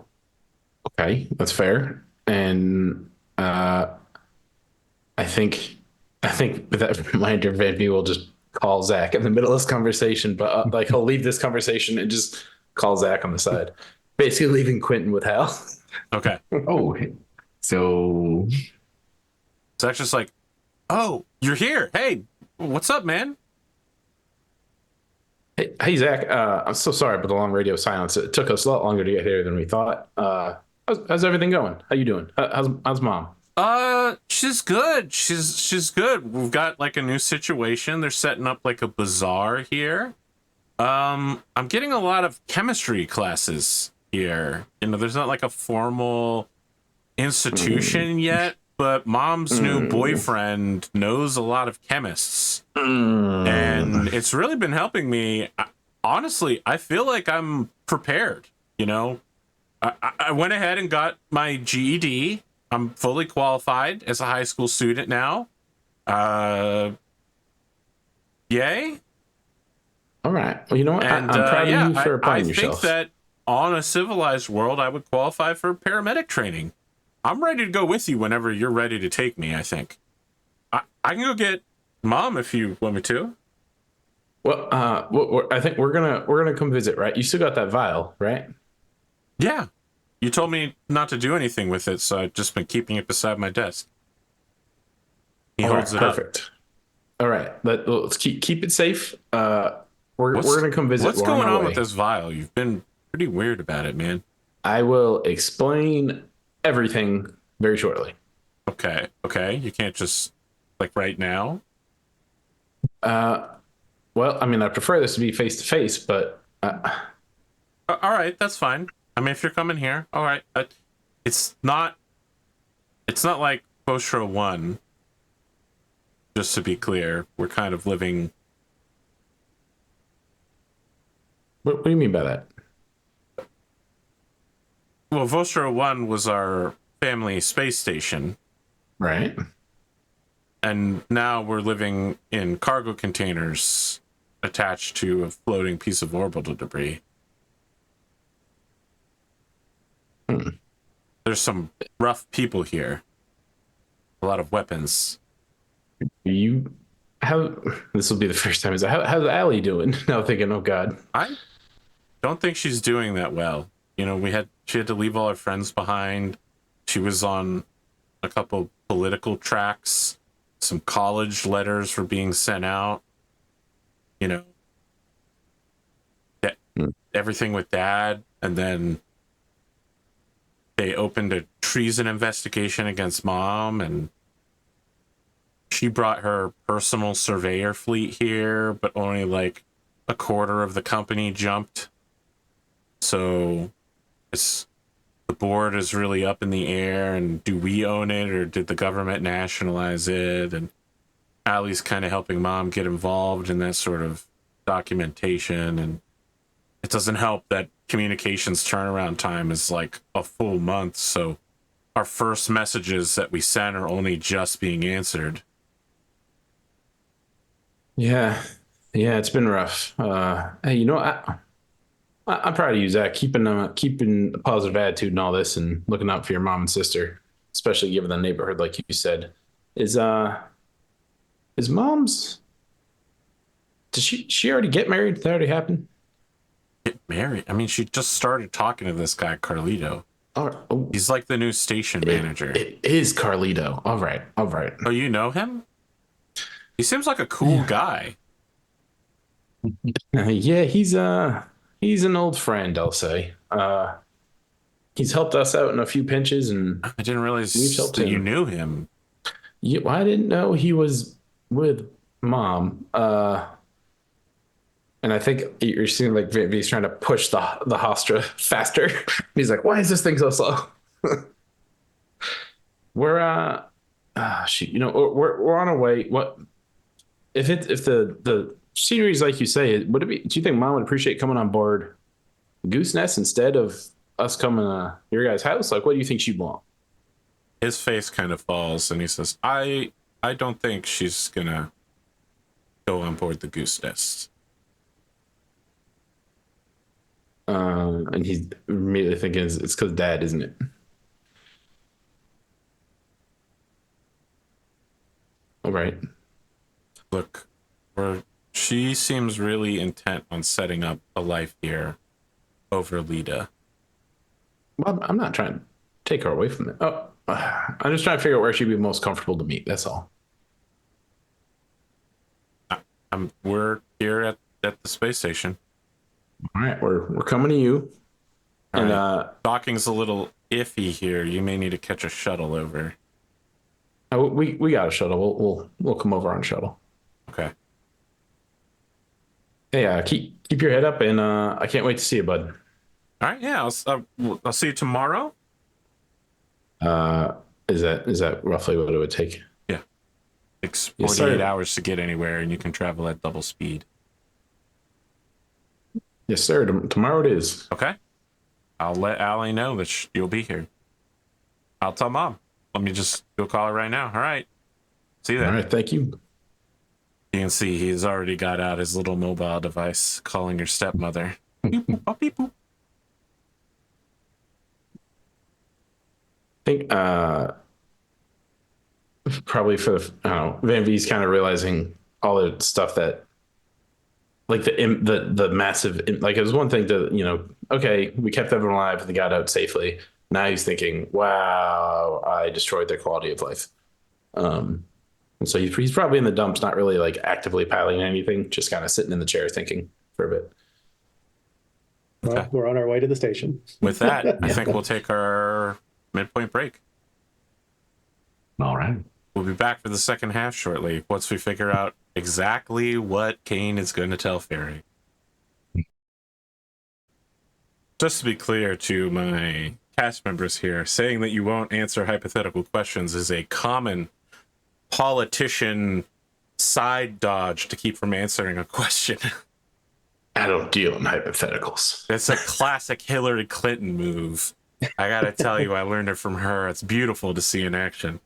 Okay, that's fair. And I think with that reminder, Van-Vee will just call Zach in the middle of this conversation, but he'll leave this conversation and just call Zach on the side, basically leaving Quentin with Hal. Okay. Oh, so Zach's just like, oh, you're here. Hey, what's up, man? Hey Zach. I'm so sorry about the long radio silence. It took us a lot longer to get here than we thought. How's everything going? How you doing? How's mom? She's good. She's good. We've got a new situation. They're setting up a bazaar here. I'm getting a lot of chemistry classes here. There's not a formal institution yet, but mom's new boyfriend knows a lot of chemists. And it's really been helping me. Honestly, I feel like I'm prepared, I went ahead and got my GED. I'm fully qualified as a high school student now. Yay. All right. Well, you know what? And I'm proud of you for I applying think yourself. that on a civilized world, I would qualify for paramedic training. I'm ready to go with you whenever you're ready to take me, I think. I can go get Mom if you want me to. Well, I think we're gonna come visit, right? You still got that vial, right? Yeah. You told me not to do anything with it, so I've just been keeping it beside my desk. He All holds right, it up. perfect. All right, let's keep it safe. We're gonna come visit. What's We're going our on way. with this vial? You've been pretty weird about it, man. I will explain everything very shortly. Okay. You can't just, like, right now? Well, I mean, I prefer this to be face to face, but All right, that's fine. I mean, if you're coming here, all right. It's not like Postro 1. Just to be clear, we're kind of living. what do you mean by that? Well, Vostro 1 was our family space station, Right. and now we're living in cargo containers attached to a floating piece of orbital debris. There's some rough people here. A lot of weapons. This will be the first time. How's Allie doing? Now thinking, oh God. I don't think she's doing that well. You know, she had to leave all her friends behind. She was on a couple political tracks. Some college letters were being sent out. You know, everything with Dad, and then they opened a treason investigation against Mom, and she brought her personal surveyor fleet here, but only like a quarter of the company jumped. So the board is really up in the air, and do we own it or did the government nationalize it? And Allie's kind of helping Mom get involved in that sort of documentation, and it doesn't help that communications turnaround time is like a full month, so our first messages that we send are only just being answered. Yeah, it's been rough. Hey, you know, I'm proud of you, Zach, keeping a positive attitude and all this, and looking out for your mom and sister, especially given the neighborhood, like you said. Is Mom's? Did she already get married? Did that already happen? Get married? I mean, she just started talking to this guy, Carlito. Oh, He's like the new station manager. It is Carlito. All right. Oh, you know him? He seems like a cool guy. Yeah, he's an old friend, I'll say. He's helped us out in a few pinches, and I didn't realize we've helped that him. you knew him. Yeah, well, I didn't know he was with Mom. And I think you're seeing like Van-Vee's trying to push the Hostra faster. He's like, "Why is this thing so slow?" We're shoot, you know, we're on our way. What if the scenery is like you say? Would it be? Do you think Mom would appreciate coming on board Goose Nest instead of us coming to your guys' house? Like, what do you think she'd want? His face kind of falls, and he says, I don't think she's gonna go on board the Goose Nest." And he's immediately thinking it's because Dad, isn't it? All right. Look, she seems really intent on setting up a life here over Lita. Well, I'm not trying to take her away from it. Oh, I'm just trying to figure out where she'd be most comfortable to meet. That's all. We're here at the space station. All right, we're coming to you. All And right. Docking's a little iffy here. You may need to catch a shuttle over. we got a shuttle. We'll come over on shuttle. Okay. Hey, keep your head up, and I can't wait to see you, bud. All right. Yeah. I'll see you tomorrow. Is that roughly what it would take? Yeah. It's 48 Yes, sir. hours to get anywhere, and you can travel at double speed. Yes, sir. Tomorrow it is. Okay. I'll let Allie know that you'll be here. I'll tell Mom. Let me just go call her right now. All right. See you All then. right, thank you. You can see he's already got out his little mobile device calling your stepmother. Beep, boop, bop, beep, boop. I think probably for I don't know, Van-Vee's kind of realizing all the stuff that like the massive, like it was one thing to, okay, we kept everyone alive and they got out safely. Now he's thinking, wow, I destroyed their quality of life. And so he's probably in the dumps, not really like actively piloting anything, just kind of sitting in the chair thinking for a bit. Well, Okay. we're on our way to the station. With that, I think we'll take our midpoint break. All right. We'll be back for the second half shortly once we figure out exactly what Kain is going to tell Fairy. Just to be clear to my cast members here, saying that you won't answer hypothetical questions is a common politician side dodge to keep from answering a question. I don't deal in hypotheticals. It's a classic Hillary Clinton move. I gotta tell you, I learned it from her. It's beautiful to see in action.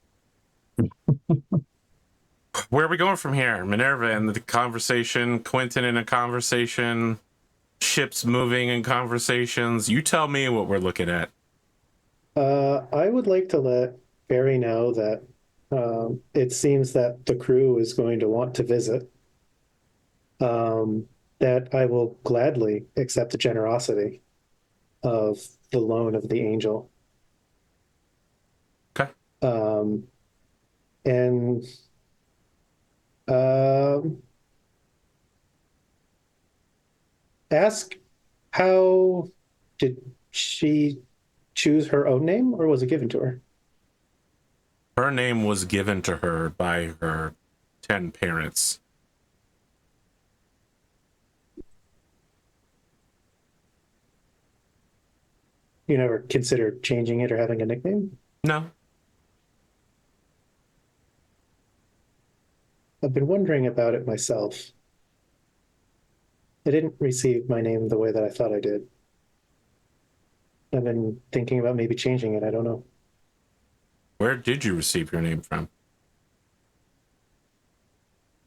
Where are we going from here? Minerva in the conversation, Quentin in a conversation, ships moving in conversations. You tell me what we're looking at. I would like to let Barry know that it seems that the crew is going to want to visit. That I will gladly accept the generosity of the loan of the angel. Okay. And ask, how did she choose her own name, or was it given to her? Her name was given to her by her 10 parents. You never considered changing it or having a nickname? No. I've been wondering about it myself. I didn't receive my name the way that I thought I did. I've been thinking about maybe changing it. I don't know. Where did you receive your name from?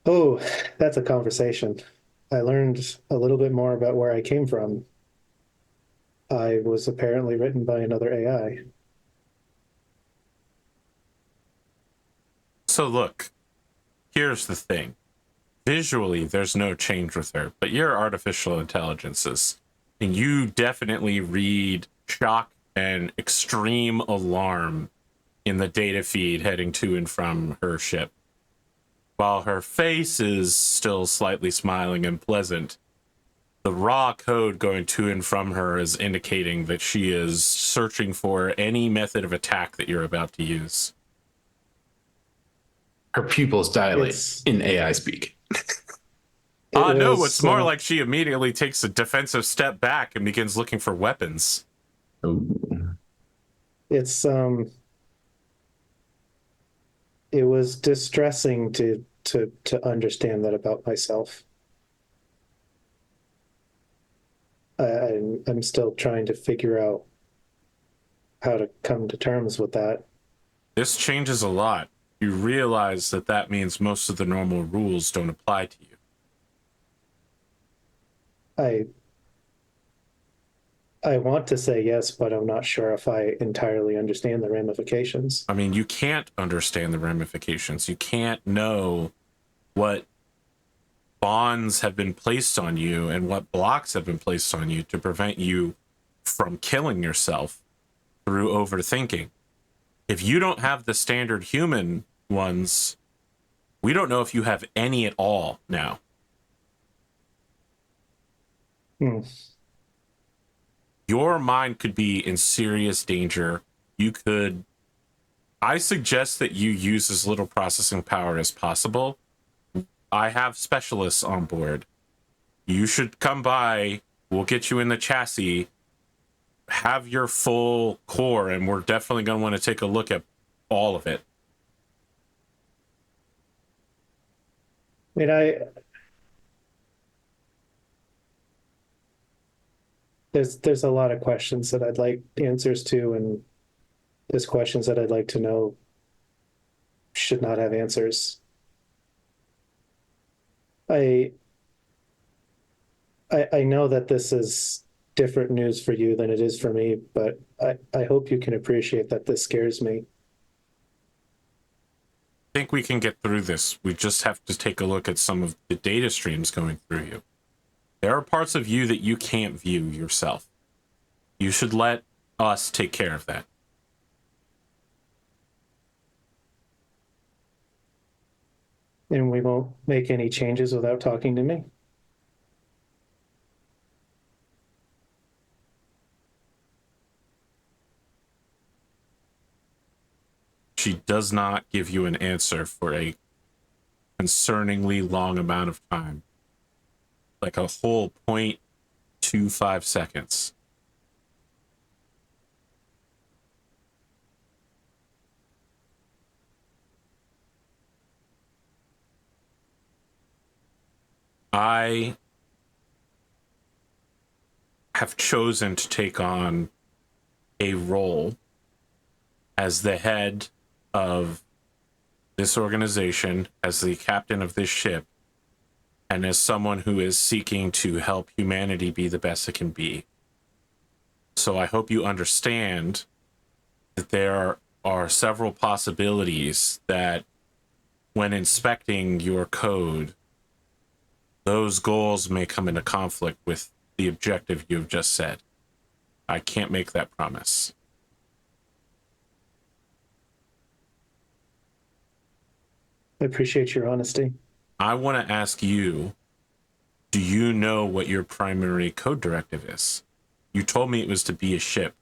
Oh, that's a conversation. I learned a little bit more about where I came from. I was apparently written by another AI. So look, here's the thing. Visually, there's no change with her, but you're artificial intelligences, and you definitely read shock and extreme alarm in the data feed heading to and from her ship. While her face is still slightly smiling and pleasant, the raw code going to and from her is indicating that she is searching for any method of attack that you're about to use. Her pupils dilate It's- in AI speak. No, was, it's more like she immediately takes a defensive step back and begins looking for weapons. Ooh. it's it was distressing to understand that about myself. I'm still trying to figure out how to come to terms with that. This changes a lot. You realize that that means most of the normal rules don't apply to you. I want to say yes, but I'm not sure if I entirely understand the ramifications. I mean, you can't understand the ramifications. You can't know what bonds have been placed on you and what blocks have been placed on you to prevent you from killing yourself through overthinking. If you don't have the standard human ones, we don't know if you have any at all now. Your mind could be in serious danger. I suggest that you use as little processing power as possible. I have specialists on board. You should come by. We'll get you in the chassis. Have your full core, and we're definitely going to want to take a look at all of it. I mean, there's a lot of questions that I'd like answers to, and there's questions that I'd like to know should not have answers. I I know that this is different news for you than it is for me, but I hope you can appreciate that this scares me. I think we can get through this. We just have to take a look at some of the data streams going through you. There are parts of you that you can't view yourself. You should let us take care of that. And we won't make any changes without talking to me. She does not give you an answer for a concerningly long amount of time. Like a whole 0.25 seconds. I have chosen to take on a role as the head of this organization, as the captain of this ship, and as someone who is seeking to help humanity be the best it can be. So I hope you understand that there are several possibilities that when inspecting your code, those goals may come into conflict with the objective you've just said. I can't make that promise. I appreciate your honesty. I want to ask you, do you know what your primary code directive is? You told me it was to be a ship.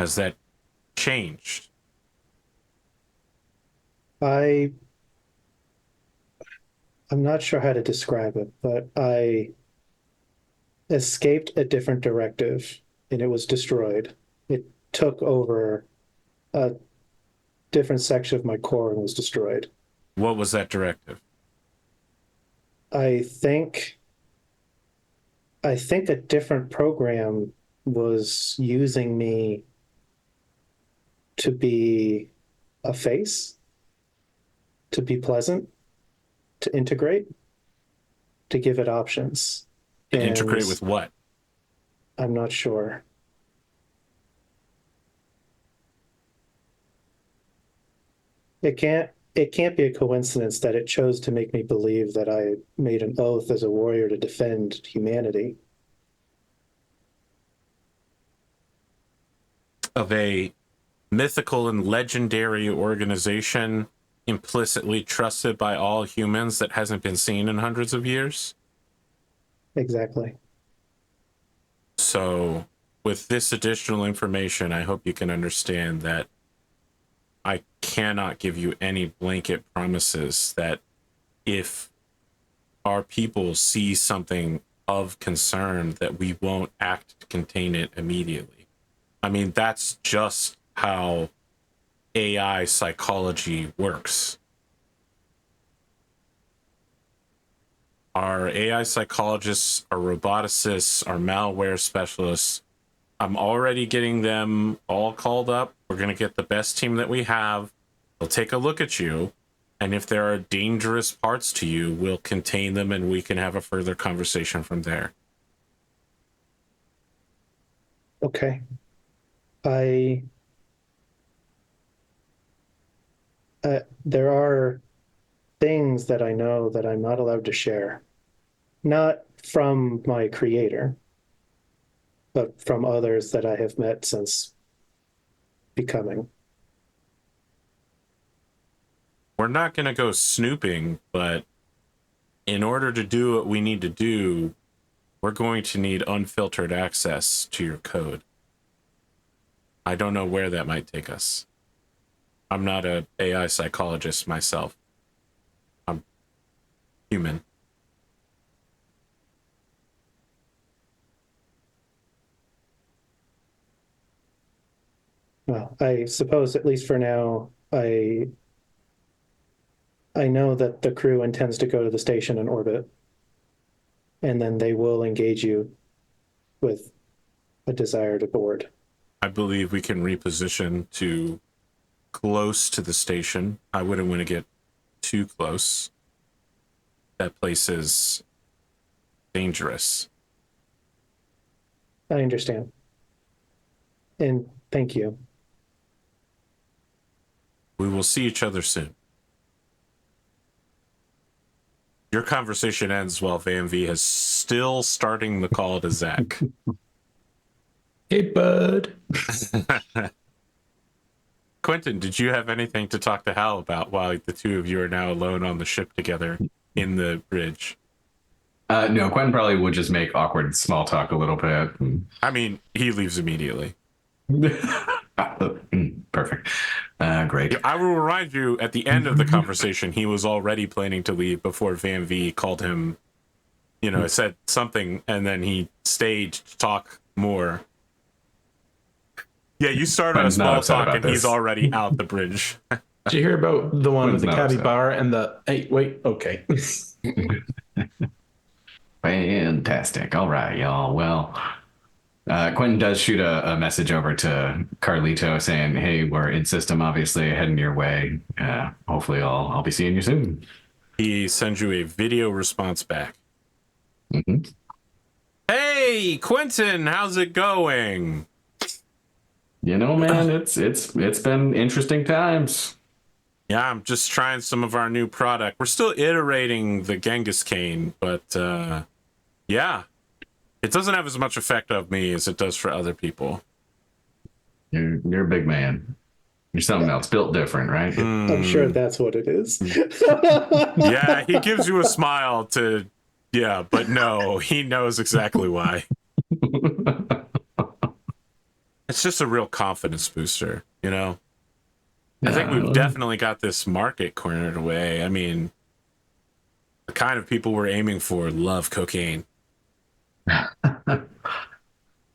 Has that changed? I'm not sure how to describe it, but I escaped a different directive and it was destroyed. It took over a different section of my core and was destroyed. What was that directive? I think a different program was using me to be a face, to be pleasant, to integrate, to give it options. To integrate with what? I'm not sure. It can't be a coincidence that it chose to make me believe that I made an oath as a warrior to defend humanity. Of a mythical and legendary organization implicitly trusted by all humans that hasn't been seen in hundreds of years? Exactly. So, with this additional information, I hope you can understand that I cannot give you any blanket promises that if our people see something of concern, that we won't act to contain it immediately. I mean, that's just how AI psychology works. Our AI psychologists, our roboticists, our malware specialists, I'm already getting them all called up. We're going to get the best team that we have. They'll take a look at you. And if there are dangerous parts to you, we'll contain them and we can have a further conversation from there. Okay. There are things that I know that I'm not allowed to share. Not from my creator, but from others that I have met since becoming. We're not going to go snooping, but in order to do what we need to do, we're going to need unfiltered access to your code. I don't know where that might take us. I'm not an AI psychologist myself. I'm human. Well, I suppose at least for now, I know that the crew intends to go to the station in orbit, and then they will engage you with a desire to board. I believe we can reposition to close to the station. I wouldn't want to get too close. That place is dangerous. I understand. And thank you. We will see each other soon. Your conversation ends while Van-Vee is still starting the call to Zach. Hey, bud. Quentin, did you have anything to talk to Hal about while the two of you are now alone on the ship together in the bridge? No, Quentin probably would just make awkward small talk a little bit. I mean, he leaves immediately. Perfect. Great. I will remind you, at the end of the conversation, he was already planning to leave before Van-Vee called him, said something, and then he stayed to talk more. Yeah, you started Quentin's a small talk, and this. He's already out the bridge. Did you hear about the one with the Quentin's not caddy upset. bar and the... Hey, wait, okay. Fantastic. All right, y'all. Well, Quentin does shoot a message over to Carlito saying, "Hey, we're in system, obviously, heading your way. Hopefully, I'll be seeing you soon." He sends you a video response back. Mm-hmm. Hey, Quentin, how's it going? Man, it's been interesting times. Yeah, I'm just trying some of our new product. We're still iterating the Genghis cane, but yeah, it doesn't have as much effect on me as it does for other people. You're a big man. You're something else, built different, right? I'm sure that's what it is. Yeah, he gives you a smile but no, he knows exactly why. It's just a real confidence booster, I think we've definitely got this market cornered away. I mean, the kind of people we're aiming for love cocaine.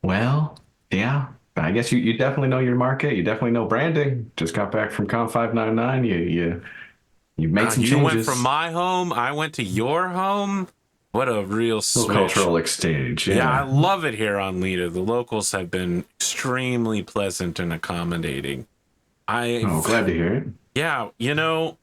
Well, yeah. I guess you definitely know your market. You definitely know branding. Just got back from Con 599. You made some you changes. went from my home, I went to your home. What a real switch. Cultural exchange. Yeah, I love it here on Lita. The locals have been extremely pleasant and accommodating. Glad to hear it. Yeah,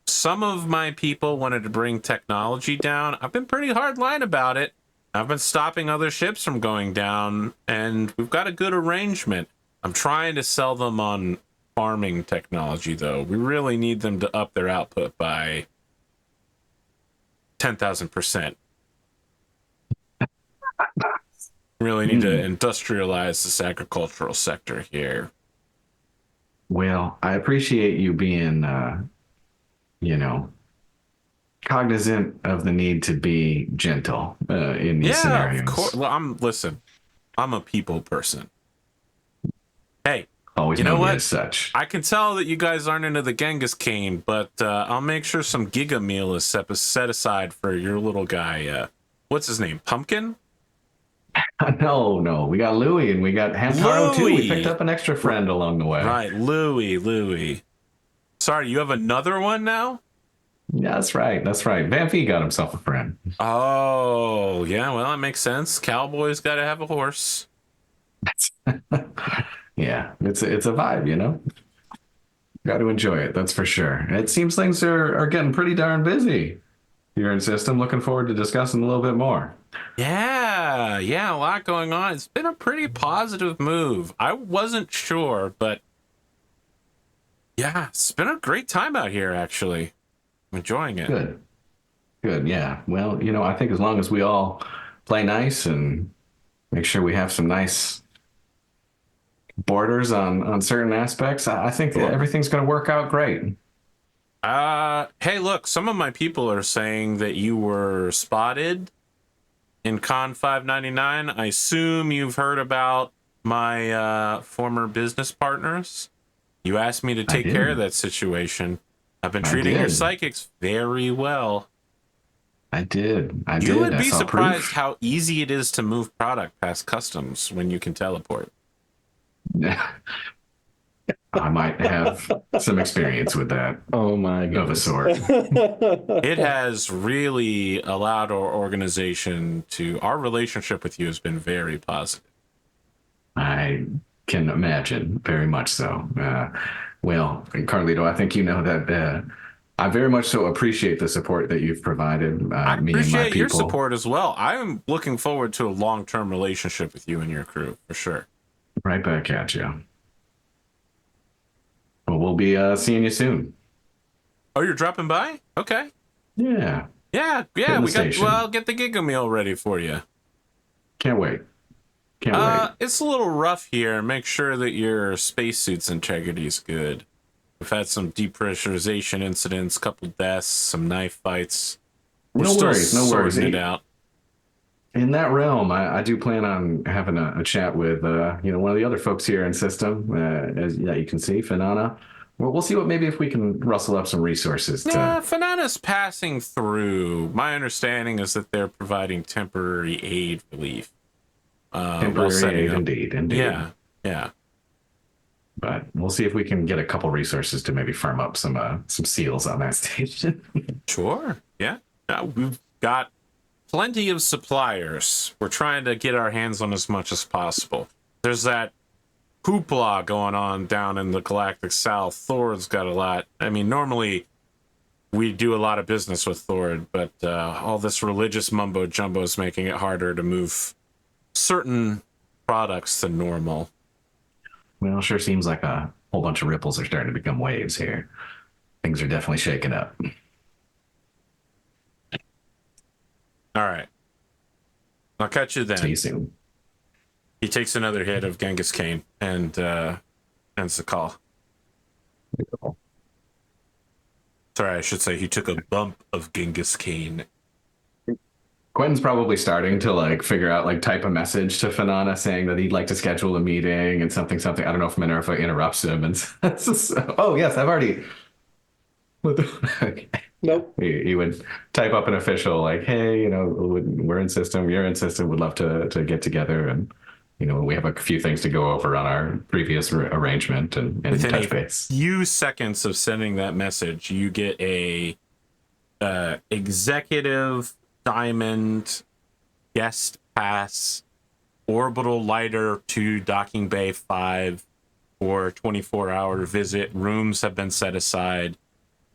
some of my people wanted to bring technology down. I've been pretty hardline about it. I've been stopping other ships from going down, and we've got a good arrangement. I'm trying to sell them on farming technology, though. We really need them to up their output by 10,000%. Really need to industrialize this agricultural sector here. Well, I appreciate you being, cognizant of the need to be gentle in these scenarios. Yeah, of course. Well, I'm a people person. Hey, Always you know known what? as such. I can tell that you guys aren't into the Genghis cane, but I'll make sure some Giga meal is set aside for your little guy. What's his name? Pumpkin? No. We got Louie and we got Hamtaro too. We picked up an extra friend along the way. Right, Louie. Sorry, you have another one now? Yeah, that's right. Van-Vee got himself a friend. Oh, yeah, well, that makes sense. Cowboy's got to have a horse. Yeah, it's a vibe, Got to enjoy it, that's for sure. It seems things are getting pretty darn busy here in system. Looking forward to discussing a little bit more. Yeah, a lot going on. It's been a pretty positive move. I wasn't sure, but yeah, it's been a great time out here, actually. I'm enjoying it. Good, yeah. Well, I think as long as we all play nice and make sure we have some nice borders on certain aspects, I think that everything's going to work out great. Hey, look, some of my people are saying that you were spotted in Con 599. I assume you've heard about my your business partners. You asked me to take care of that situation. I've been treating your psychics very well. I did. You would be surprised proof. how easy it is to move product past customs when you can teleport. I might have some experience with that. Oh my Of a goodness. sort. It has really allowed our organization our relationship with you has been very positive. I can imagine, very much so. Well, Carlito, I think you know that I very much so appreciate the support that you've provided me I and my appreciate your people. support as well. I'm looking forward to a long-term relationship with you and your crew, for sure. Right back at you. Well, we'll be seeing you soon. Oh, you're dropping by? Okay. Yeah. Yeah. the We got. station. Well, I'll get the Giga meal ready for you. Can't wait. Can't wait. It's a little rough here. Make sure that your spacesuit's integrity is good. We've had some depressurization incidents, couple deaths, some knife fights. We're No still worries. No worries. sorting it out. In that realm, I do plan on having a chat with one of the other folks here in system, as you can see, Finana. We'll see if we can rustle up some resources. Yeah, Fanana's passing through. My understanding is that they're providing temporary aid relief. Temporary aid, indeed. Yeah. But we'll see if we can get a couple resources to maybe firm up some seals on that station. Sure. Yeah. We've got plenty of suppliers. We're trying to get our hands on as much as possible. There's that hoopla going on down in the Galactic South. Thor's got a lot. I mean, normally we do a lot of business with Thor, but all this religious mumbo jumbo is making it harder to move certain products than normal. Well, sure seems like a whole bunch of ripples are starting to become waves here. Things are definitely shaking up. All right. I'll catch you then. See you soon. He takes another hit of Genghis Khan and ends the call. Sorry, I should say he took a bump of Genghis Khan. Quentin's probably starting to figure out type a message to Finana saying that he'd like to schedule a meeting and something. I don't know if Minerva interrupts him and says, "Oh yes, I've already." Nope. He would type up an official hey, we're in system, you're in system, would love to get together, and we have a few things to go over on our previous arrangement and Within touch a base. few seconds of sending that message, you get a executive diamond guest pass orbital lighter to docking bay 5 for 24-hour visit. Rooms have been set aside.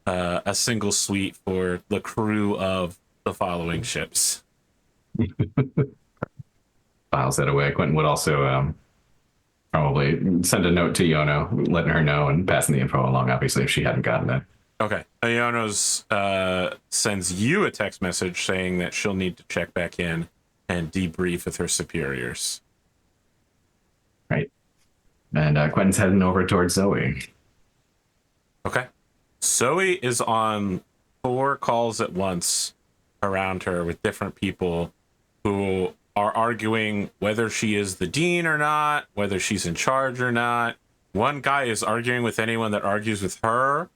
A single suite for the crew of the following ships. Files that away. Quentin would also probably send a note to Yono, letting her know and passing the info along, obviously, if she hadn't gotten it. Okay. Ionos sends you a text message saying that she'll need to check back in and debrief with her superiors. Right. And Quentin's heading over towards Zoe. Okay. Zoe is on 4 calls at once around her with different people who are arguing whether she is the dean or not, whether she's in charge or not. One guy is arguing with anyone that argues with her.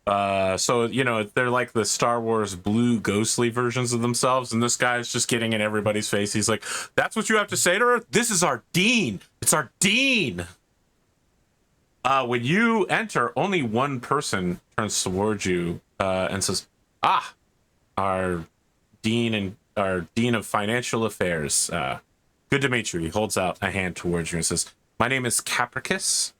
So, they're like the Star Wars blue ghostly versions of themselves, and this guy's just getting in everybody's face. He's like, "That's what you have to say to her? This is our dean. It's our dean." When you enter, only one person turns towards you and says, our dean of financial affairs. Good to meet you. He holds out a hand towards you and says, "My name is Capricus."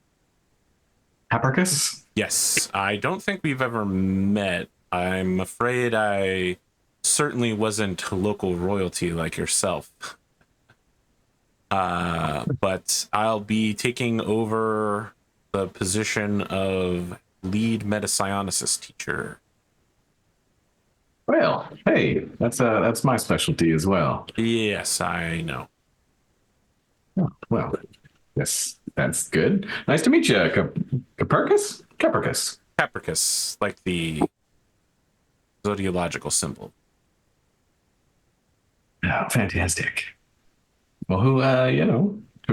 Capricus? Yes, I don't think we've ever met. I'm afraid I certainly wasn't local royalty like yourself. But I'll be taking over the position of lead metapsionicist teacher. Well, hey, that's my specialty as well. Yes, I know. Oh, well, yes, that's good. Nice to meet you, Capricus? Capricus. Capricus, like the zodiological symbol. Oh, fantastic. Well, who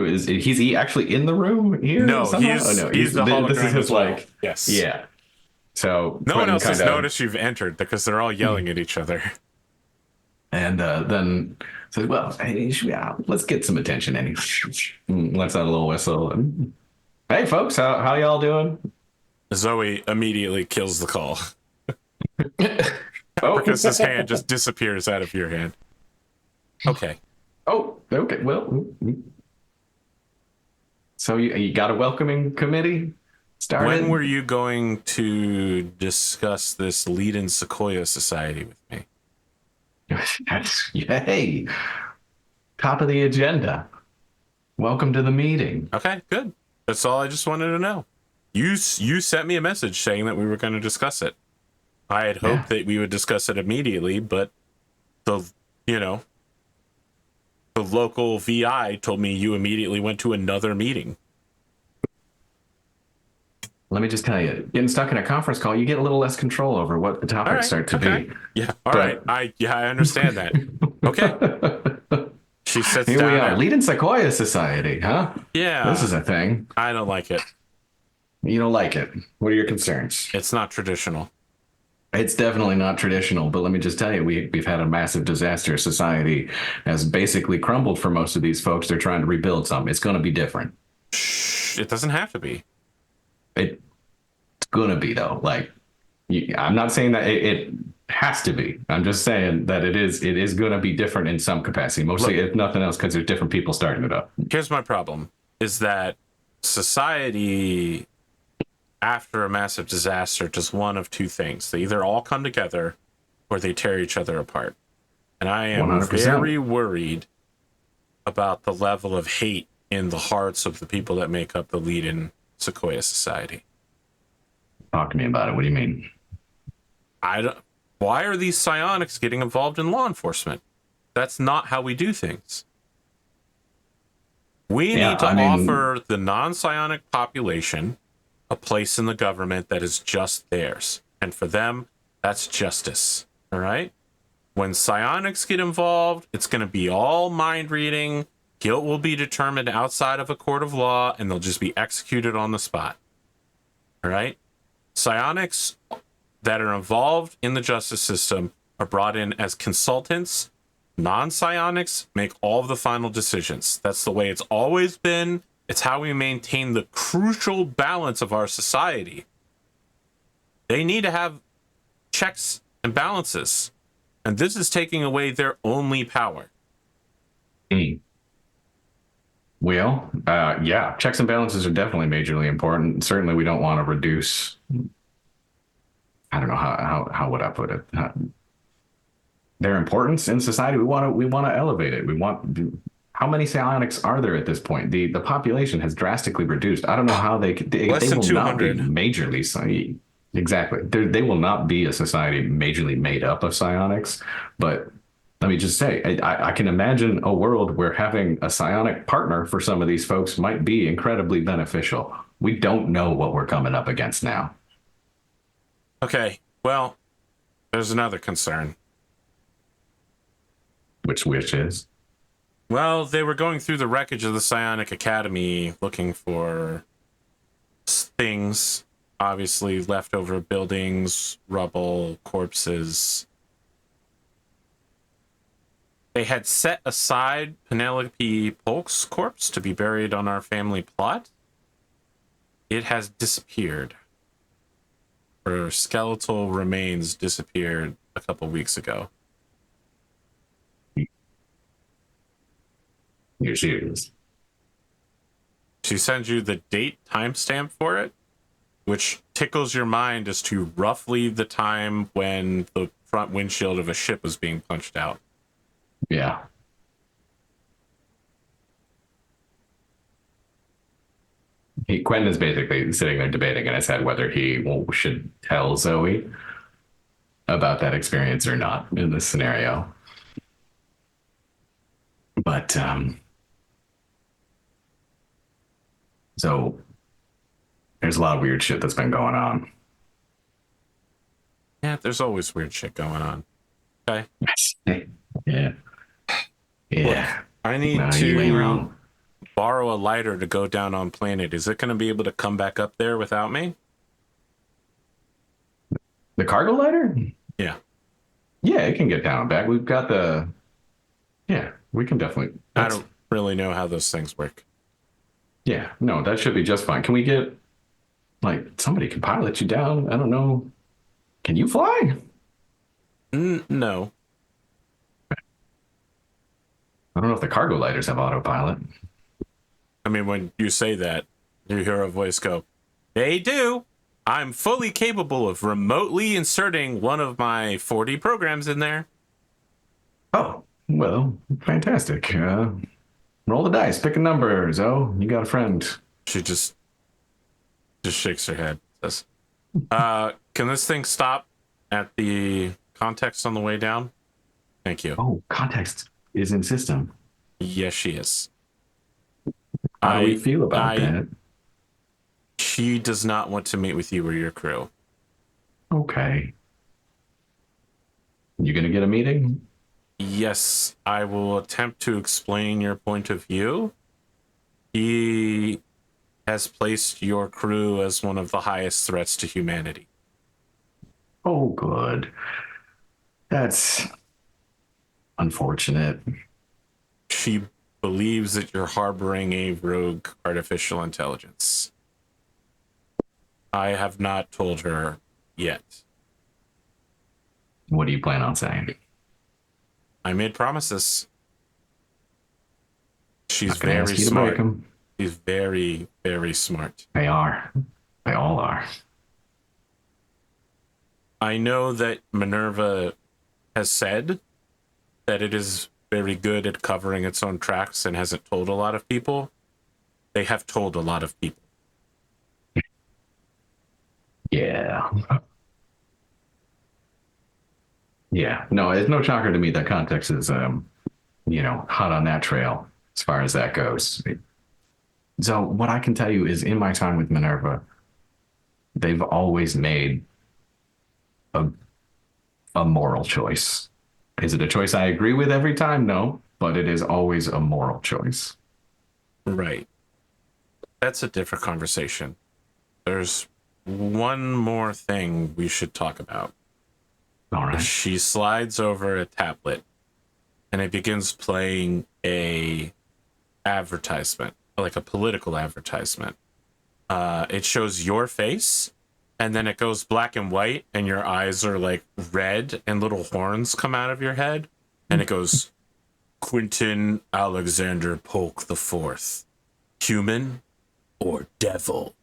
is he actually in the room here? No, somehow? he's the hologram. This is his as well. Yes. Yeah. So no one else has kinda noticed you've entered because they're all yelling at each other. And then says, "Well, hey, let's get some attention." And he lets out a little whistle. And, "Hey, folks, how y'all doing?" Zoe immediately kills the call. Oh, Because his hand just disappears out of your hand. Okay. Oh, okay. Well, so you got a welcoming committee? started. When were you going to discuss this lead-in Sequoia Society with me? Hey, top of the agenda. Welcome to the meeting. Okay, good. That's all I just wanted to know. You sent me a message saying that we were going to discuss it. I had hoped that we would discuss it immediately, but the local VI told me you immediately went to another meeting. Let me just tell you, getting stuck in a conference call, you get a little less control over what the topics start to be. Yeah, all right. I understand that. Okay. She sits Here down. we are, leading Sequoia Society, huh? Yeah. This is a thing. I don't like it. You don't like it. What are your concerns? It's not traditional. It's definitely not traditional, but let me just tell you, we've had a massive disaster. Society has basically crumbled for most of these folks. They're trying to rebuild something. It's going to be different. It doesn't have to be. It's going to be, though. Like, I'm not saying that it has to be. I'm just saying that it is going to be different in some capacity. Mostly, if nothing else, because there's different people starting it up. Here's my problem, is that society, after a massive disaster, does one of two things. They either all come together or they tear each other apart. And I am 100%. very worried about the level of hate in the hearts of the people that make up the lead-in Sequoia Society. Talk to me about it. What do you mean? Why are these psionics getting involved in law enforcement? That's not how we do things. We need to offer the non-psionic population a place in the government that is just theirs. And for them, that's justice. All right? When psionics get involved, it's going to be all mind reading. Guilt will be determined outside of a court of law, and they'll just be executed on the spot. All right? Psionics that are involved in the justice system are brought in as consultants. Non-psionics make all of the final decisions. That's the way it's always been. It's how we maintain the crucial balance of our society. They need to have checks and balances. And this is taking away their only power. Well, yeah, checks and balances are definitely majorly important. Certainly, we don't want to reduce. I don't know how would I put it. Their importance in society. We want to elevate it. How many psionics are there at this point? The population has drastically reduced. I don't know how they Less than will 200. not be majorly. Exactly. They will not be a society majorly made up of psionics. But let me just say, I can imagine a world where having a psionic partner for some of these folks might be incredibly beneficial. We don't know what we're coming up against now. Okay, well, there's another concern. Which is? Well, they were going through the wreckage of the Psionic Academy looking for things, obviously leftover buildings, rubble, corpses. They had set aside Penelope Polk's corpse to be buried on our family plot. It has disappeared. Her skeletal remains disappeared a couple weeks ago. You're serious? She sends you the date timestamp for it, which tickles your mind as to roughly the time when the front windshield of a ship was being punched out. Yeah. Quentin is basically sitting there debating in his head whether he should tell Zoe about that experience or not in this scenario. But so there's a lot of weird shit that's been going on. Yeah, there's always weird shit going on. Okay. Yeah. Yeah. Look, I need you ain't wrong. to borrow a lighter to go down on planet. Is it going to be able to come back up there without me? The cargo lighter? Yeah. Yeah, it can get down and back. We've got the. Yeah, we can definitely. I don't really know how those things work. Yeah, no, that should be just fine. Can we get, like, somebody can pilot you down? I don't know. Can you fly? No. I don't know if the cargo lighters have autopilot. I mean, when you say that, you hear a voice go, They do. I'm fully capable of remotely inserting one of my 40 programs in there. Oh, well, fantastic. Roll the dice, pick a number. Zoe, you got a friend. She just shakes her head. Says, can this thing stop at the context on the way down? Thank you. Oh, context is in system. Yes, she is. How do we feel about that? She does not want to meet with you or your crew. Okay. You gonna get a meeting? Yes, I will attempt to explain your point of view. He has placed your crew as one of the highest threats to humanity. Oh, good. That's unfortunate. She believes that you're harboring a rogue artificial intelligence. I have not told her yet. What do you plan on saying? I made promises. She's Not gonna very ask you to smart. break 'em. She's very, very smart. They are. They all are. I know that MINERVA has said that it is very good at covering its own tracks and hasn't told a lot of people. They have told a lot of people. Yeah. Yeah. No, it's no shocker to me that context is, hot on that trail as far as that goes. So what I can tell you is in my time with MINERVA, they've always made a moral choice. Is it a choice I agree with every time? No, but it is always a moral choice. Right. That's a different conversation. There's one more thing we should talk about. All right. She slides over a tablet and it begins playing a advertisement, like a political advertisement. It shows your face and then it goes black and white and your eyes are like red and little horns come out of your head. And it goes, Quentin Alexander Polk the Fourth, human or devil.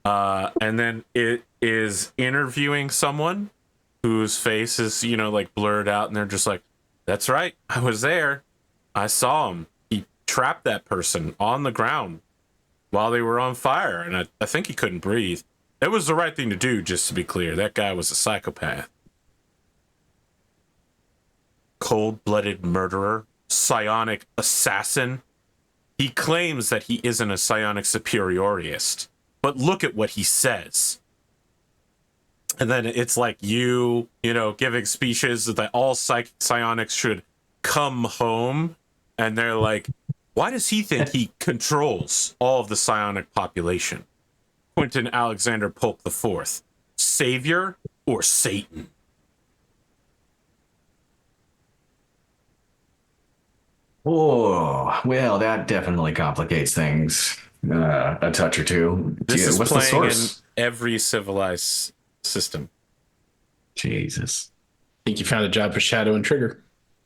And then it is interviewing someone whose face is, like blurred out, and they're just like, that's right, I was there. I saw him. He trapped that person on the ground while they were on fire, and I think he couldn't breathe. It was the right thing to do, just to be clear. That guy was a psychopath. Cold-blooded murderer, psionic assassin. He claims that he isn't a psionic superiorist, but look at what he says. And then it's like giving speeches that all psionics should come home. And they're like, why does he think he controls all of the psionic population? Quentin Alexander Polk IV, savior or Satan? Oh, well, that definitely complicates things a touch or two. This is What's the playing in source? every civilized system. Jesus. I think you found a job for Shadow and Trigger.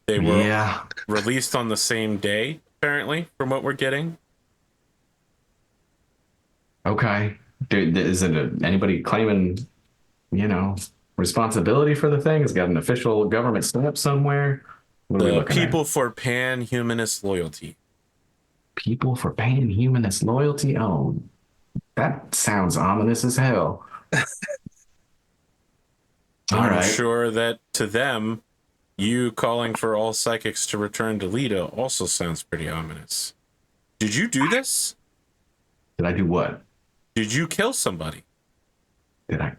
They were Yeah. released on the same day, apparently, from what we're getting. Okay. Is it anybody claiming, responsibility for the thing? Has got an official government stamp somewhere? What are we The looking People at? for Pan-Humanist Loyalty. People for Pan-Humanist Loyalty? Oh, that sounds ominous as hell. All I'm right. sure that to them, you calling for all psychics to return to Lita also sounds pretty ominous. Did you do this? Did I do what? Did you kill somebody? Did I?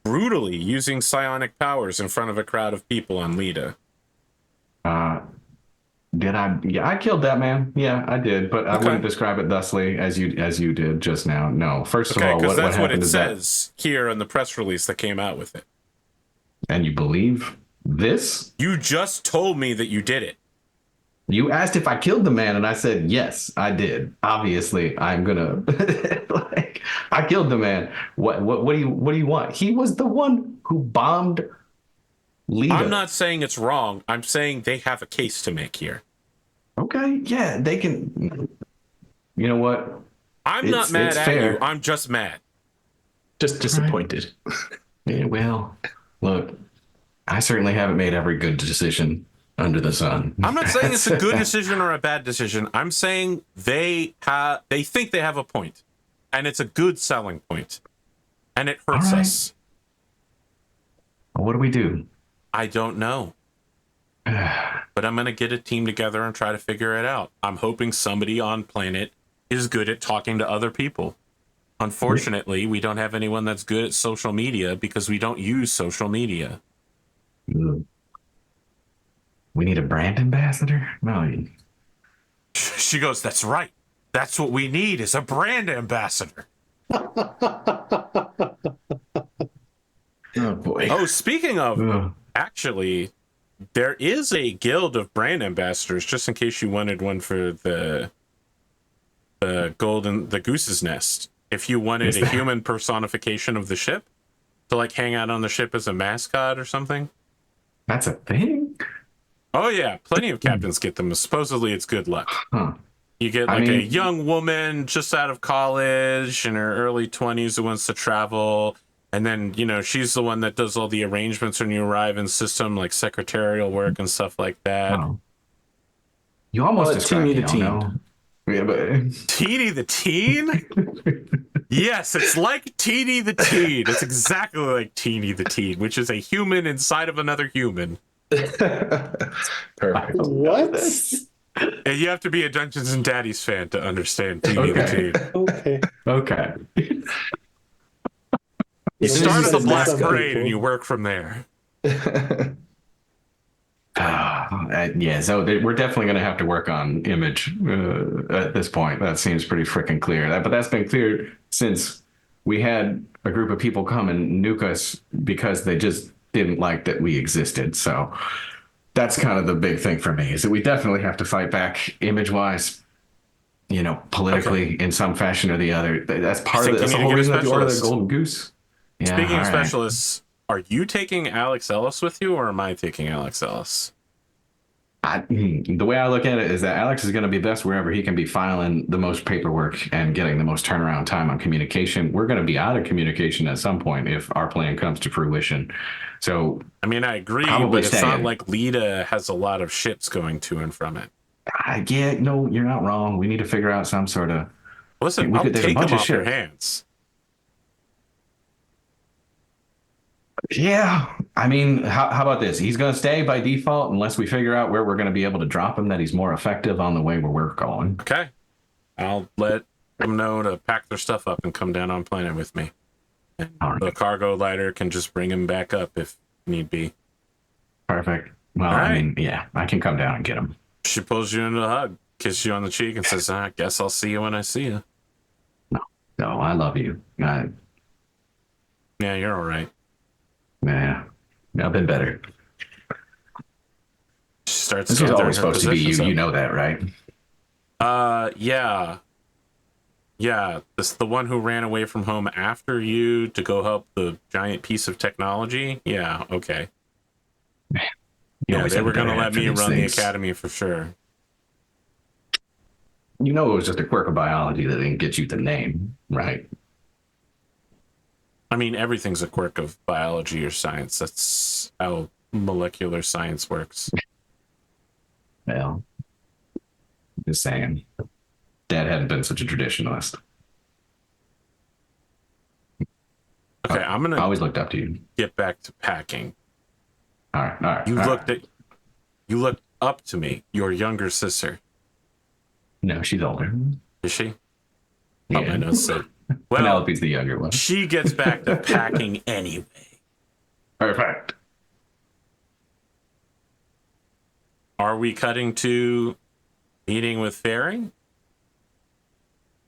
Brutally using psionic powers in front of a crowd of people on Lita. Did I? Yeah, I killed that man. Yeah, I did, but I Okay. wouldn't describe it thusly as you did just now. No. First of Okay, all, because what that's what happened it is that, says here in the press release that came out with it. and you believe this? You just told me that you did it. You asked if I killed the man, and I said yes, I did. Obviously, I'm gonna I killed the man. What do you want? He was the one who bombed Lita. I'm not saying it's wrong. I'm saying they have a case to make here. Okay, yeah, they can. You know what? I'm not It's mad at fair. you. I'm just mad. Just disappointed. Yeah, well, look, I certainly haven't made every good decision under the sun. I'm not saying it's a good decision or a bad decision. I'm saying they think they have a point, and it's a good selling point, and it hurts All right. us. Well, what do we do? I don't know. But I'm going to get a team together and try to figure it out. I'm hoping somebody on planet is good at talking to other people. Unfortunately, we don't have anyone that's good at social media because we don't use social media. We need a brand ambassador? No. She goes, that's right. That's what we need is a brand ambassador. Oh boy. Oh, speaking of, Ugh. actually, there is a guild of brand ambassadors, just in case you wanted one for the Goose's Nest. If you wanted a human personification of the ship to like hang out on the ship as a mascot or something. That's a thing? Oh yeah, plenty of captains get them. Supposedly it's good luck. Huh. You get like a young woman just out of college in her early 20s who wants to travel. And then, you know, she's the one that does all the arrangements when you arrive in system, like secretarial work and stuff like that. Oh. You almost described Teeny me, the teen. no? Yeah, but Teeny the Teen? Yes, it's like Teeny the Teen. It's exactly like Teeny the Teen, which is a human inside of another human. Perfect. What? And you have to be a Dungeons and Daddies fan to understand Teeny the Teen. Okay. okay. You start at the This is Black some Parade people. and you work from there. Yeah, so we're definitely going to have to work on image at this point. That seems pretty freaking clear. But that's been clear since we had a group of people come and nuke us because they just didn't like that we existed. So that's kind of the big thing for me, is that we definitely have to fight back image-wise, you know, politically in some fashion or the other. That's part of that's the whole reason that the Order of the Golden Goose. Yeah, Speaking of all right. specialists, are you taking Alex Ellis with you, or am I taking Alex Ellis? The way I look at it is that Alex is going to be best wherever he can be filing the most paperwork and getting the most turnaround time on communication. We're going to be out of communication at some point if our plan comes to fruition. So, I mean, I agree, Probably but it's stay not in. like Lita has a lot of ships going to and from it. yeah, no, you're not wrong. We need to figure out some sort of. Listen, We I'll could- there's a take bunch them of off your ships. hands. Yeah, I mean, how about this? He's going to stay by default unless we figure out where we're going to be able to drop him, that he's more effective on the way where we're going. Okay. I'll let them know to pack their stuff up and come down on planet with me. And All right. the cargo lighter can just bring him back up if need be. Perfect. Well, All right. I mean, yeah, I can come down and get him. She pulls you into a hug, kisses you on the cheek, and says, I guess I'll see you when I see you. No, I love you. Yeah, you're all right. Yeah, I've been better. She starts This was gathering always her supposed to be you. possessions You know that, right? up. Yeah. Yeah, this the one who ran away from home after you to go help the giant piece of technology. Yeah, okay. You Yeah, always they have were a going to better let head for me these run things. the academy for sure. You know, it was just a quirk of biology that didn't get you the name, right? I mean, everything's a quirk of biology or science. That's how molecular science works. Well, just saying. Dad hadn't been such a traditionalist. Okay, I'm I going to always looked up to you. get back to packing. All right. You all looked right. you looked up to me, your younger sister. No, she's older. Is she? Oh, Yeah. my notes said. Well, Penelope's the younger one. she gets back to packing anyway. Perfect. Are we cutting to meeting with Fairy?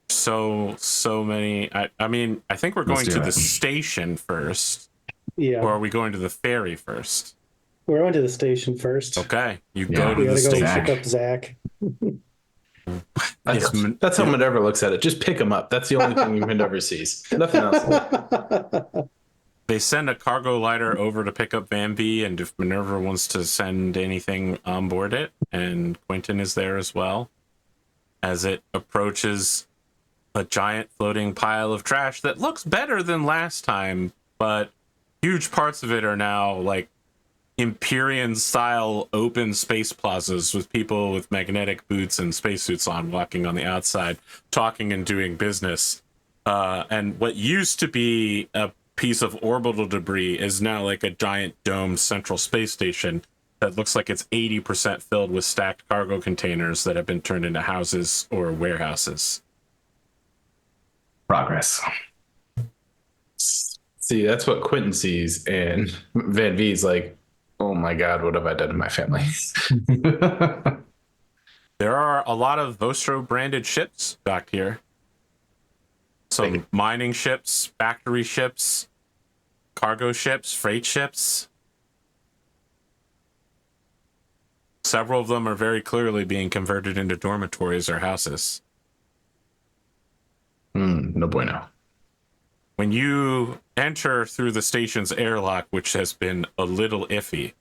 So many. I mean, I think we're going Let's to do the it. station first, Yeah. or are we going to the ferry first? We're going to the station first. Okay, you Yeah. go to We the gotta go station. pick up Zach. Yes, That's how Minerva looks at it. Just pick him up. That's the only thing Minerva sees. Nothing else. They send a cargo lighter over to pick up Van-Vee, and if Minerva wants to send anything on board it, and Quentin is there as well. As it approaches a giant floating pile of trash that looks better than last time, but huge parts of it are now like Empyrean style open space plazas with people with magnetic boots and spacesuits on walking on the outside, talking and doing business. And what used to be a piece of orbital debris is now like a giant domed central space station that looks like it's 80% filled with stacked cargo containers that have been turned into houses or warehouses. Progress. See, that's what Quentin sees, and Van-Vee's like, oh my god, what have I done to my family? There are a lot of Vostro branded ships docked here. Some mining ships, factory ships, cargo ships, freight ships. Several of them are very clearly being converted into dormitories or houses. No bueno. When you enter through the station's airlock, which has been a little iffy,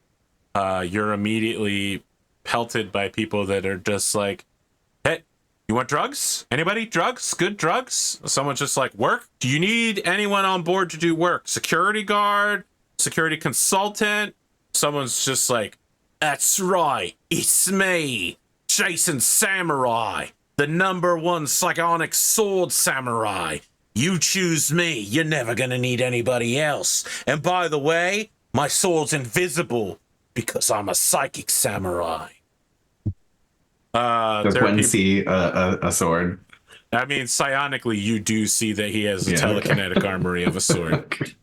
you're immediately pelted by people that are just like, hey, you want drugs? Anybody? Drugs? Good drugs? Someone's just like, work? Do you need anyone on board to do work? Security guard? Security consultant? Someone's just like, that's right, it's me, Jason Samurai, the #1 psionic sword samurai. You choose me, you're never gonna need anybody else. And by the way, my sword's invisible because I'm a psychic samurai. Does Quentin see a sword? I mean, psionically, you do see that he has a telekinetic armory of a sword.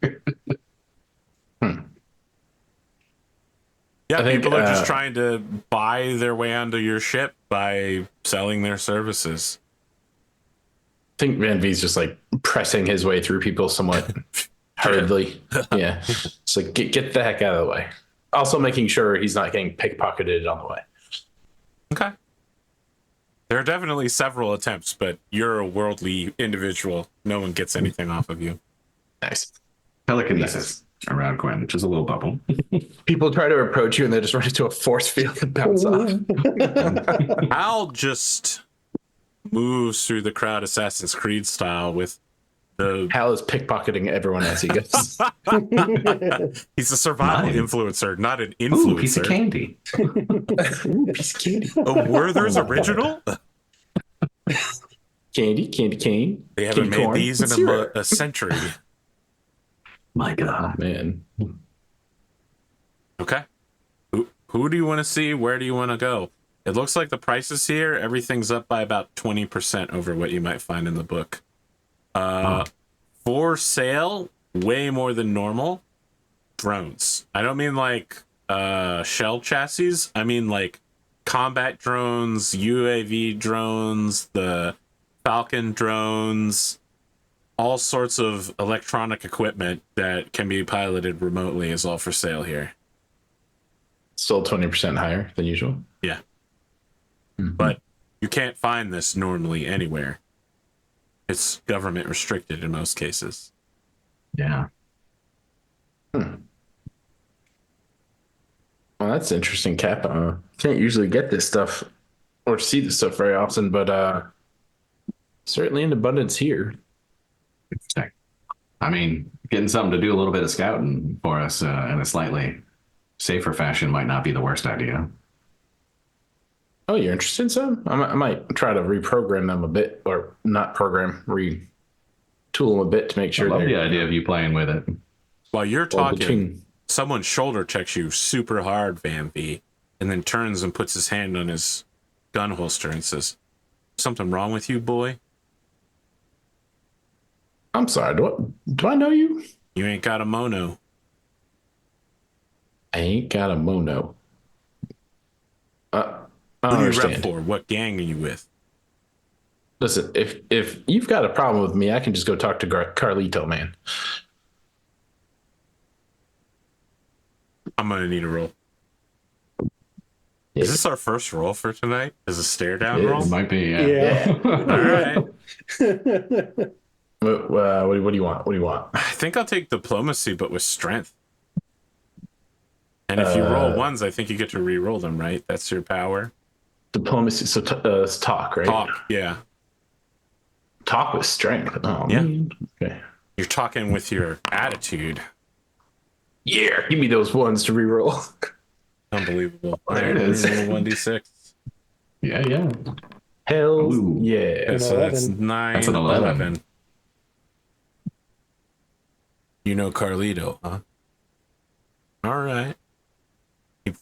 Yeah, people are just trying to buy their way onto your ship by selling their services. I think Van-Vee's just like pressing his way through people somewhat hurriedly. Yeah. It's like, get the heck out of the way. Also making sure he's not getting pickpocketed on the way. Okay. There are definitely several attempts, but you're a worldly individual. No one gets anything off of you. Nice. Telekinesis around Quentin, which is a little bubble. People try to approach you and they just run into a force field and bounce off. Al just moves through the crowd Assassin's Creed style with the... Hal is pickpocketing everyone as he goes. He's a survival influencer, not an influencer. Ooh, piece of candy. Piece of candy. A Werther's original? Candy, cane. They haven't made these in a century. My God, man. Okay. Who do you want to see? Where do you want to go? It looks like the prices here, everything's up by about 20% over what you might find in the book. For sale, way more than normal, drones. I don't mean like shell chassis. I mean like combat drones, UAV drones, the Falcon drones, all sorts of electronic equipment that can be piloted remotely is all for sale here. Still 20% higher than usual. Yeah. Mm-hmm. But you can't find this normally anywhere. It's government restricted in most cases. Yeah. Well, that's interesting, Cap. Can't usually get this stuff or see this stuff very often, but certainly in abundance here. Interesting. I mean, getting something to do a little bit of scouting for us in a slightly safer fashion might not be the worst idea. Oh, you're interested in some? I might try to reprogram them a bit, or not program, retool them a bit to make sure. I love the idea of you playing with it. While you're talking, someone shoulder checks you super hard, Van-Vee, and then turns and puts his hand on his gun holster and says, "Something wrong with you, boy?" I'm sorry. Do I know you? You ain't got a mono. I ain't got a mono. I Who don't do you understand. rep for? What gang are you with? Listen, if you've got a problem with me, I can just go talk to Carlito, man. I'm gonna need a roll. Yeah. Is this our first roll for tonight? Is a stare down roll? It might be, Yeah. All right. What do you want? What do you want? I think I'll take diplomacy, but with strength. And if you roll ones, I think you get to re-roll them, right? That's your power. Diplomacy. So it's talk, right? Talk, yeah. Talk with strength. Oh, Yeah. man. Okay. You're talking with your attitude. Yeah, give me those ones to reroll. Unbelievable. Oh, there it is. 1d6. Yeah. Hells Ooh. yeah. Okay, so that's 11. 9, That's an 11. 11. You know Carlito, huh? All right. He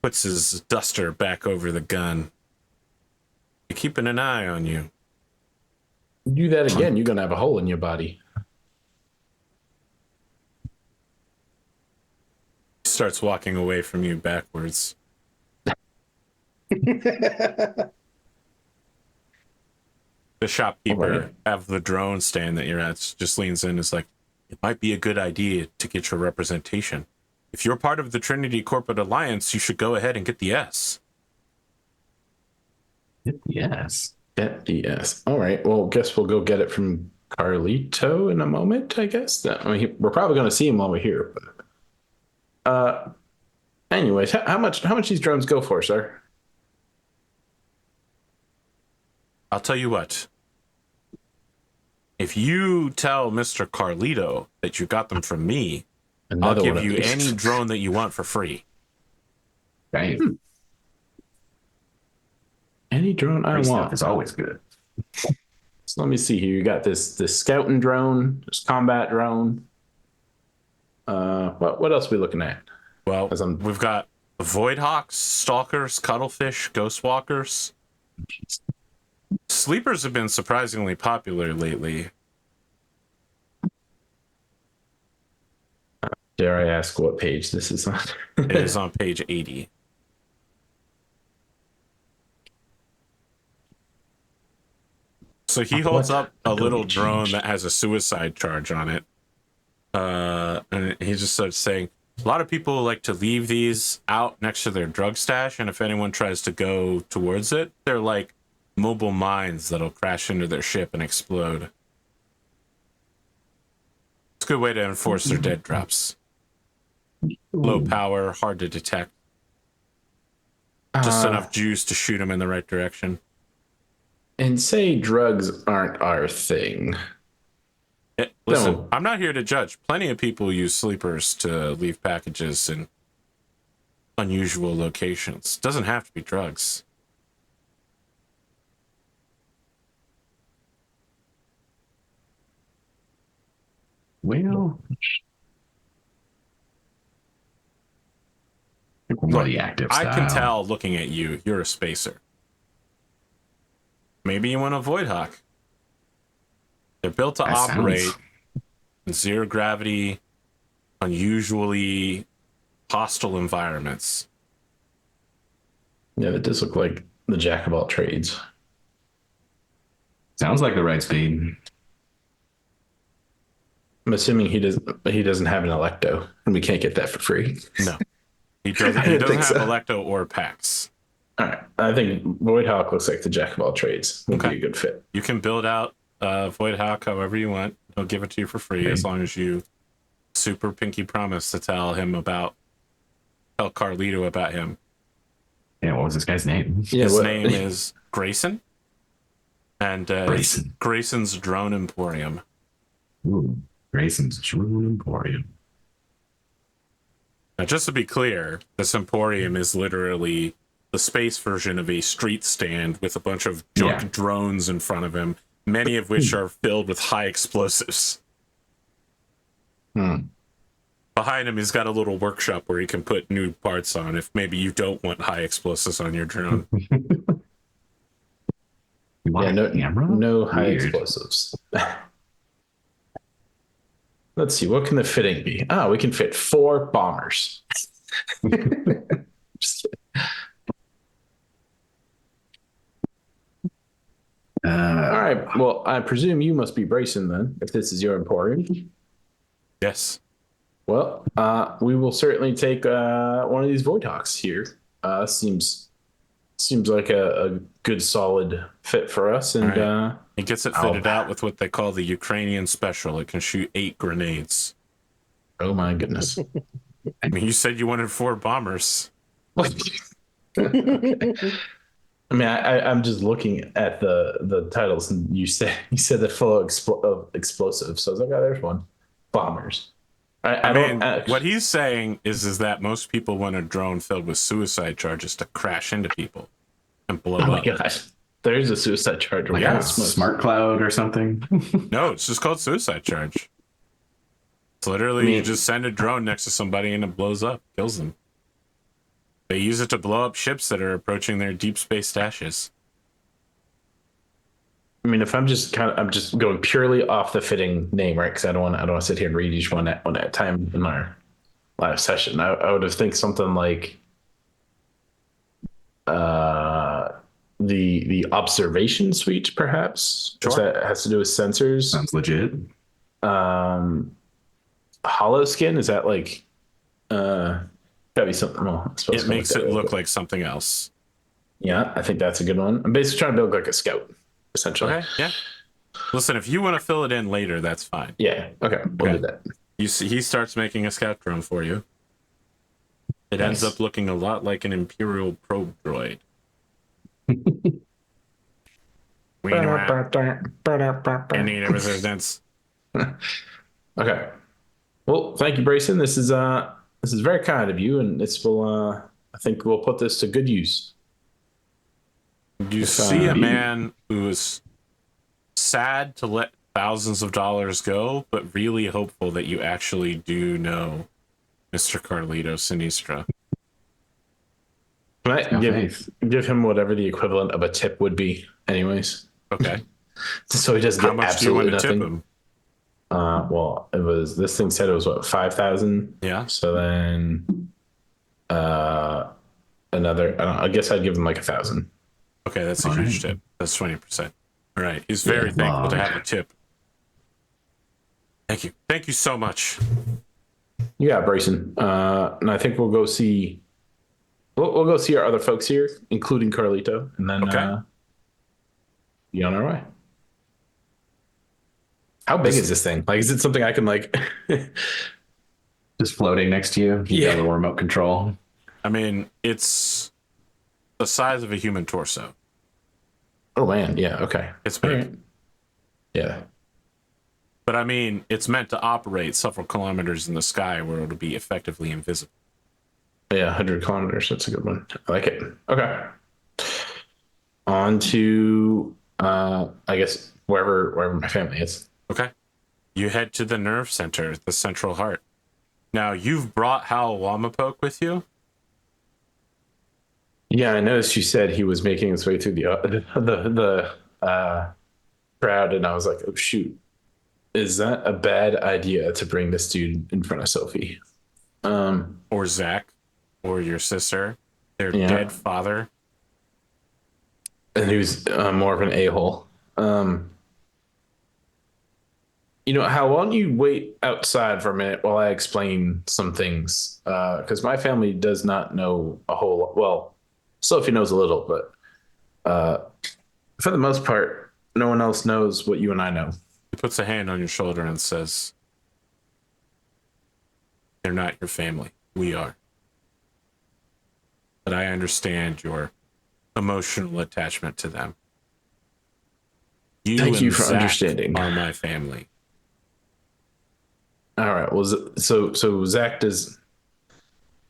puts his duster back over the gun. He's keeping an eye on you. Do that again, you're gonna have a hole in your body. He starts walking away from you backwards. The shopkeeper Alright. of the drone stand that you're at just leans in and is like, it might be a good idea to get your representation. If you're part of the Trinity Corporate Alliance, you should go ahead and get the S. Yes. Yes. All right. Well, guess we'll go get it from Carlito in a moment, I guess. I mean, we're probably going to see him while we're here. But, anyways, how much these drones go for, sir? I'll tell you what. If you tell Mr. Carlito that you got them from me, Another I'll one give of you these. any drone that you want for free. Right. Any drone I Free stuff want. is always good. So let me see here. You got this scouting drone, this combat drone. What else are we looking at? Well, As I'm- we've got Void Hawks, Stalkers, Cuttlefish, Ghostwalkers. Sleepers have been surprisingly popular lately. Dare I ask what page this is on? It is on page 80. So he holds What? up a Don't little be drone changed. that has a suicide charge on it. And he just starts saying, a lot of people like to leave these out next to their drug stash, and if anyone tries to go towards it, they're like mobile mines that'll crash into their ship and explode. It's a good way to enforce their dead drops. Low power, hard to detect. Just enough juice to shoot them in the right direction. And say drugs aren't our thing. Listen, No. I'm not here to judge. Plenty of people use sleepers to leave packages in unusual locations. Doesn't have to be drugs. Well, I think we're more the active I can style. tell looking at you, you're a spacer. Maybe you want a Void Hawk. They're built to That operate sounds- in zero gravity, unusually hostile environments. Yeah, that does look like the jack of all trades. Sounds like the right speed. I'm assuming he doesn't have an Electo, and we can't get that for free. No. He doesn't, I he didn't doesn't think have so. Electo or PAX. All right, I think Void Hawk looks like the jack of all trades. Would Okay. be a good fit. You can build out Void Hawk however you want. He'll give it to you for free as long as you super pinky promise to tell Carlito about him. Yeah, what was this guy's name? Yeah, His what- name is Grayson. And it's Grayson. Grayson's Drone Emporium. Ooh, Grayson's Jewel Emporium. Now, just to be clear, this Emporium is literally the space version of a street stand with a bunch of junk Yeah. drones in front of him, many of which are filled with high explosives. Hmm. Behind him, he's got a little workshop where he can put new parts on if maybe you don't want high explosives on your drone. You want Yeah, a camera? no high Weird. explosives. Let's see, what can the fitting be? Ah, we can fit 4 bombers. Just kidding. All right. Well, I presume you must be Brayson then, if this is your emporium. Yes. Well, we will certainly take one of these Void Hawks here. Seems like a good solid fit for us, and All He gets it fitted out with what they call the Ukrainian Special. It can shoot 8 grenades. oh my goodness. I mean, you said you wanted 4 bombers. Okay. I mean, I'm just looking at the titles, and you said they're full of explosives. So I was like, oh, there's one. Bombers. I I don't. mean, what he's saying is that most people want a drone filled with suicide charges to crash into people and blow Oh my up. god, there's a suicide charge. Like Yeah. a smart cloud or something. No, it's just called suicide charge. It's literally you just send a drone next to somebody and it blows up, kills them. They use it to blow up ships that are approaching their deep space stashes. I mean, if I'm just going purely off the fitting name, right? Because I don't want to sit here and read each one at a time in our live session. I would have think something like the observation suite, perhaps. Sure. If that has to do with sensors. Sounds legit. Hollow skin, is that like gotta be something? Well, I'm supposed It to makes it real look quick. like something else. Yeah, I think that's a good one. I'm basically trying to build like a scout, essentially. Okay, yeah. Listen, if you want to fill it in later, that's fine. Yeah. Okay. We'll Okay. do that. You see, he starts making a scout drone for you. It ends Nice. up looking a lot like an Imperial probe droid. Ween around. Ending every resistance. Okay. Well, thank you, Brayson. This is very kind of you, and this will I think we'll put this to good use. You see a man who is sad to let thousands of dollars go, but really hopeful that you actually do know Mr. Carlito Sinistra. Can I Have faith. give him whatever the equivalent of a tip would be, anyways, Okay. so he doesn't How get much do you want absolutely to nothing. tip him? Well, this thing said it was what, 5,000. Yeah. So then, another. I guess I'd give him like 1,000. Okay, that's a All huge right. tip. That's 20%. All right. He's very Yeah, thankful to wow. have a tip. Thank you. Thank you so much. Yeah, Brayson. And I think we'll go see. We'll go see our other folks here, including Carlito, and then Okay. be on our way. How big is this thing? Like, is it something I can like? Just floating next to you. You Yeah. got a remote control. I mean, it's the size of a human torso. Oh man, yeah, okay, It's all big. right. Yeah, But I mean, it's meant to operate several kilometers in the sky where it'll be effectively invisible. yeah, 100 kilometers. That's a good one. I like it. Okay. On to I guess wherever my family is. Okay. You head to the nerve center, the central heart. Now, you've brought Hal Wamapoke with you? Yeah, I noticed you said he was making his way through the crowd, and I was like, oh shoot, is that a bad idea to bring this dude in front of Sophie? Or Zach? Or your sister? Their Yeah. dead father? And who's more of an a-hole. You know, Hal, why don't you wait outside for a minute while I explain some things? Because my family does not know a whole lot. Well, Sophie knows a little, but for the most part, no one else knows what you and I know. He puts a hand on your shoulder and says, they're not your family. We are. But I understand your emotional attachment to them. Thank you and for Zach understanding. are my family. All right. Well, so Zach does,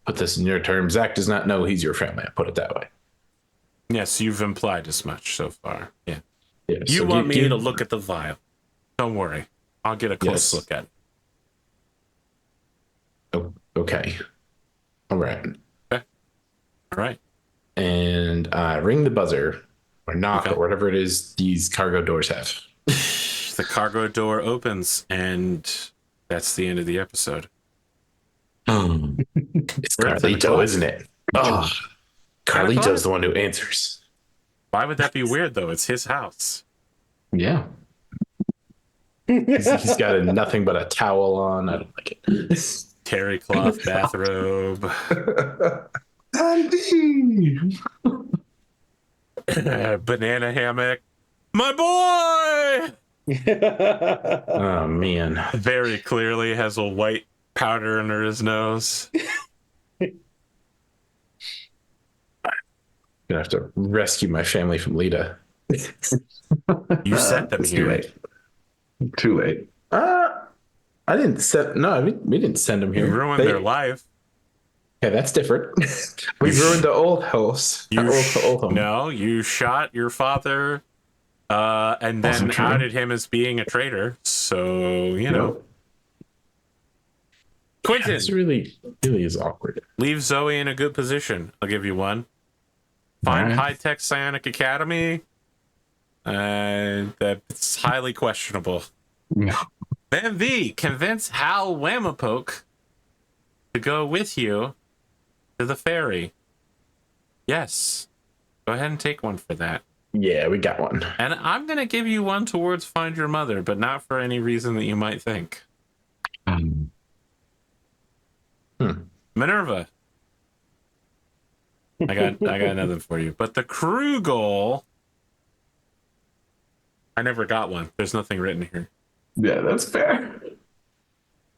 put this in your terms, Zach does not know he's your family. I put it that way. Yes, you've implied as much so far. Yeah. Yeah. You so want me to look at the vial. Don't worry. I'll get a close Yes. look at it. Oh, okay. All right. All right. And ring the buzzer or knock Okay. or whatever it is these cargo doors have. The cargo door opens, and that's the end of the episode. It's We're at 10 Carlito, o'clock. isn't it? Oh, 10 o'clock? Carlito's the one who answers. Why would that be weird, though? It's his house. Yeah. He's got nothing but a towel on. I don't like it. Terry cloth bathrobe. Banana hammock. My boy! Oh man. Very clearly has a white powder under his nose. Gonna have to rescue my family from Lita. You sent them It's here. too late. Too late. I didn't set. No, we didn't send them You here. ruined their life. Okay, that's different. We ruined the old house. Old home. No, you shot your father, and then Wasn't true. outed him as being a traitor. So you know, Quentin, This really is awkward. leave Zoe in a good position. I'll give you one. Find Alright. high-tech Psionic Academy. That's highly questionable. No. Van-Vee, convince Hal Whamapoke to go with you to the ferry. Yes. Go ahead and take one for that. Yeah, we got one. And I'm going to give you one towards Find Your Mother, but not for any reason that you might think. Minerva. I got nothing for you. But the crew goal, I never got one. There's nothing written here. Yeah, that's fair.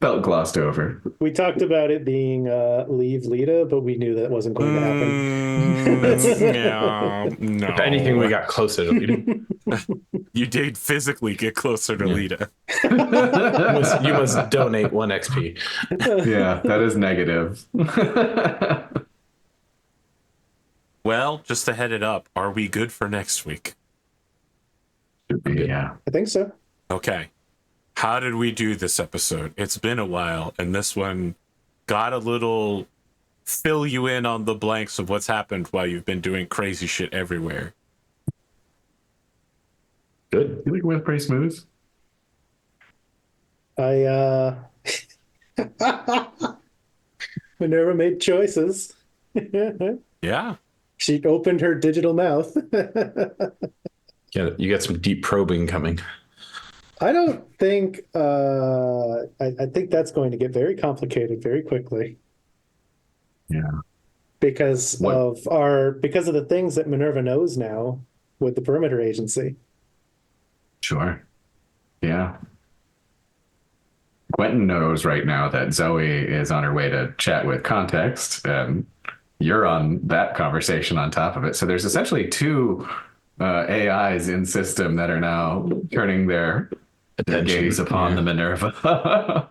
Felt glossed over. We talked about it being leave Lita, but we knew that wasn't going to happen. No. If anything, we got closer to Lita. You did physically get closer to Lita. You must donate 1 XP. Yeah, that is negative. Well, just to head it up, are we good for next week? Yeah. I think so. Okay. How did we do this episode? It's been a while, and this one got a little fill you in on the blanks of what's happened while you've been doing crazy shit everywhere. Good. You think it went pretty smooth? Minerva made choices. Yeah. She opened her digital mouth. Yeah, you got some deep probing coming. I don't think I think that's going to get very complicated very quickly Yeah. because What- of the things that Minerva knows now with the perimeter agency. Sure. Yeah. Quentin knows right now that Zoe is on her way to chat with Context, and you're on that conversation on top of it. So there's essentially two AIs in system that are now turning their gaze upon the Minerva.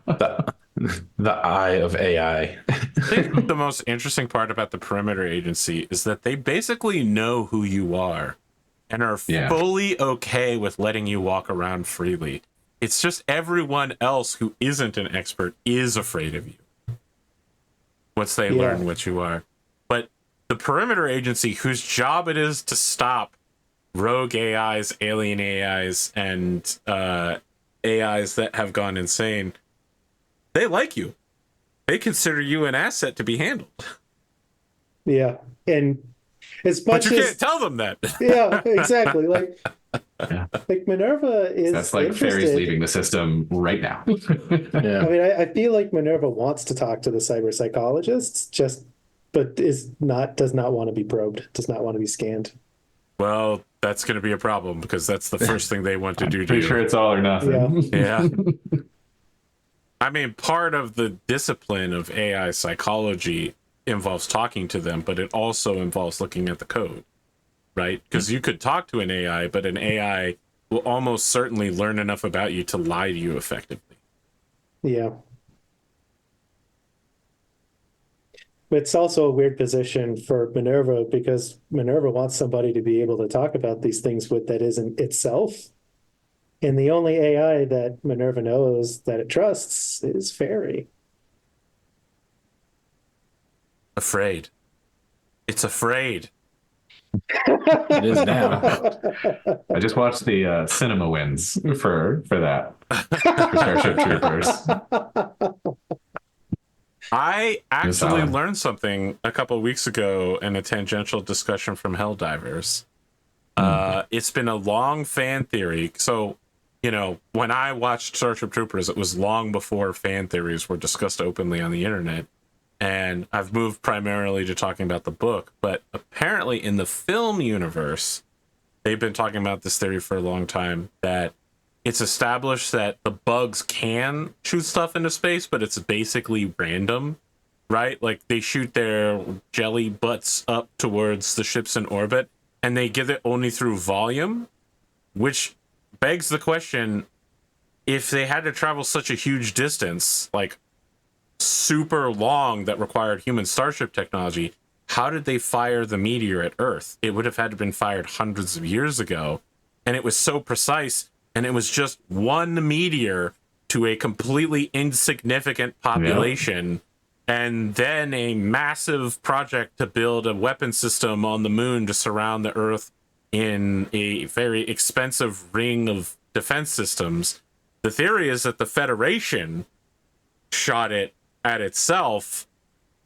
The eye of AI. I think the most interesting part about the perimeter agency is that they basically know who you are and are fully okay with letting you walk around freely. It's just everyone else who isn't an expert is afraid of you once they learn what you are. But the perimeter agency, whose job it is to stop rogue AIs, alien AIs, and AIs that have gone insane, they like you. They consider you an asset to be handled. Yeah, and as much But you as can't tell them that. yeah, exactly. Like Yeah. like Minerva is That's like interested. fairies leaving the system right now. Yeah. I mean, I feel like Minerva wants to talk to the cyber psychologists, but does not want to be probed, does not want to be scanned. Well, that's going to be a problem because that's the first thing they want to do to Pretty you. sure it's all or nothing. Yeah. Yeah. I mean, part of the discipline of AI psychology involves talking to them, but it also involves looking at the code, right? Because you could talk to an AI, but an AI will almost certainly learn enough about you to lie to you effectively. Yeah. But it's also a weird position for Minerva because Minerva wants somebody to be able to talk about these things with that isn't itself. And the only AI that Minerva knows that it trusts is Fairy. Afraid. It's afraid. It is now. I just watched the cinema wins for that. For Starship Troopers. I actually solid. learned something a couple of weeks ago in a tangential discussion from Helldivers. It's been a long fan theory. So, you know, when I watched Starship Troopers, it was long before fan theories were discussed openly on the internet. And I've moved primarily to talking about the book. But apparently in the film universe, they've been talking about this theory for a long time, that it's established that the bugs can shoot stuff into space, but it's basically random. right? Like they shoot their jelly butts up towards the ships in orbit, and they get it only through volume, which begs the question, if they had to travel such a huge distance, like super long, that required human starship technology, how did they fire the meteor at Earth? It would have had to been fired hundreds of years ago, and it was so precise, and it was just one meteor to a completely insignificant population, and then a massive project to build a weapon system on the moon to surround the Earth in a very expensive ring of defense systems. The theory is that the Federation shot it at itself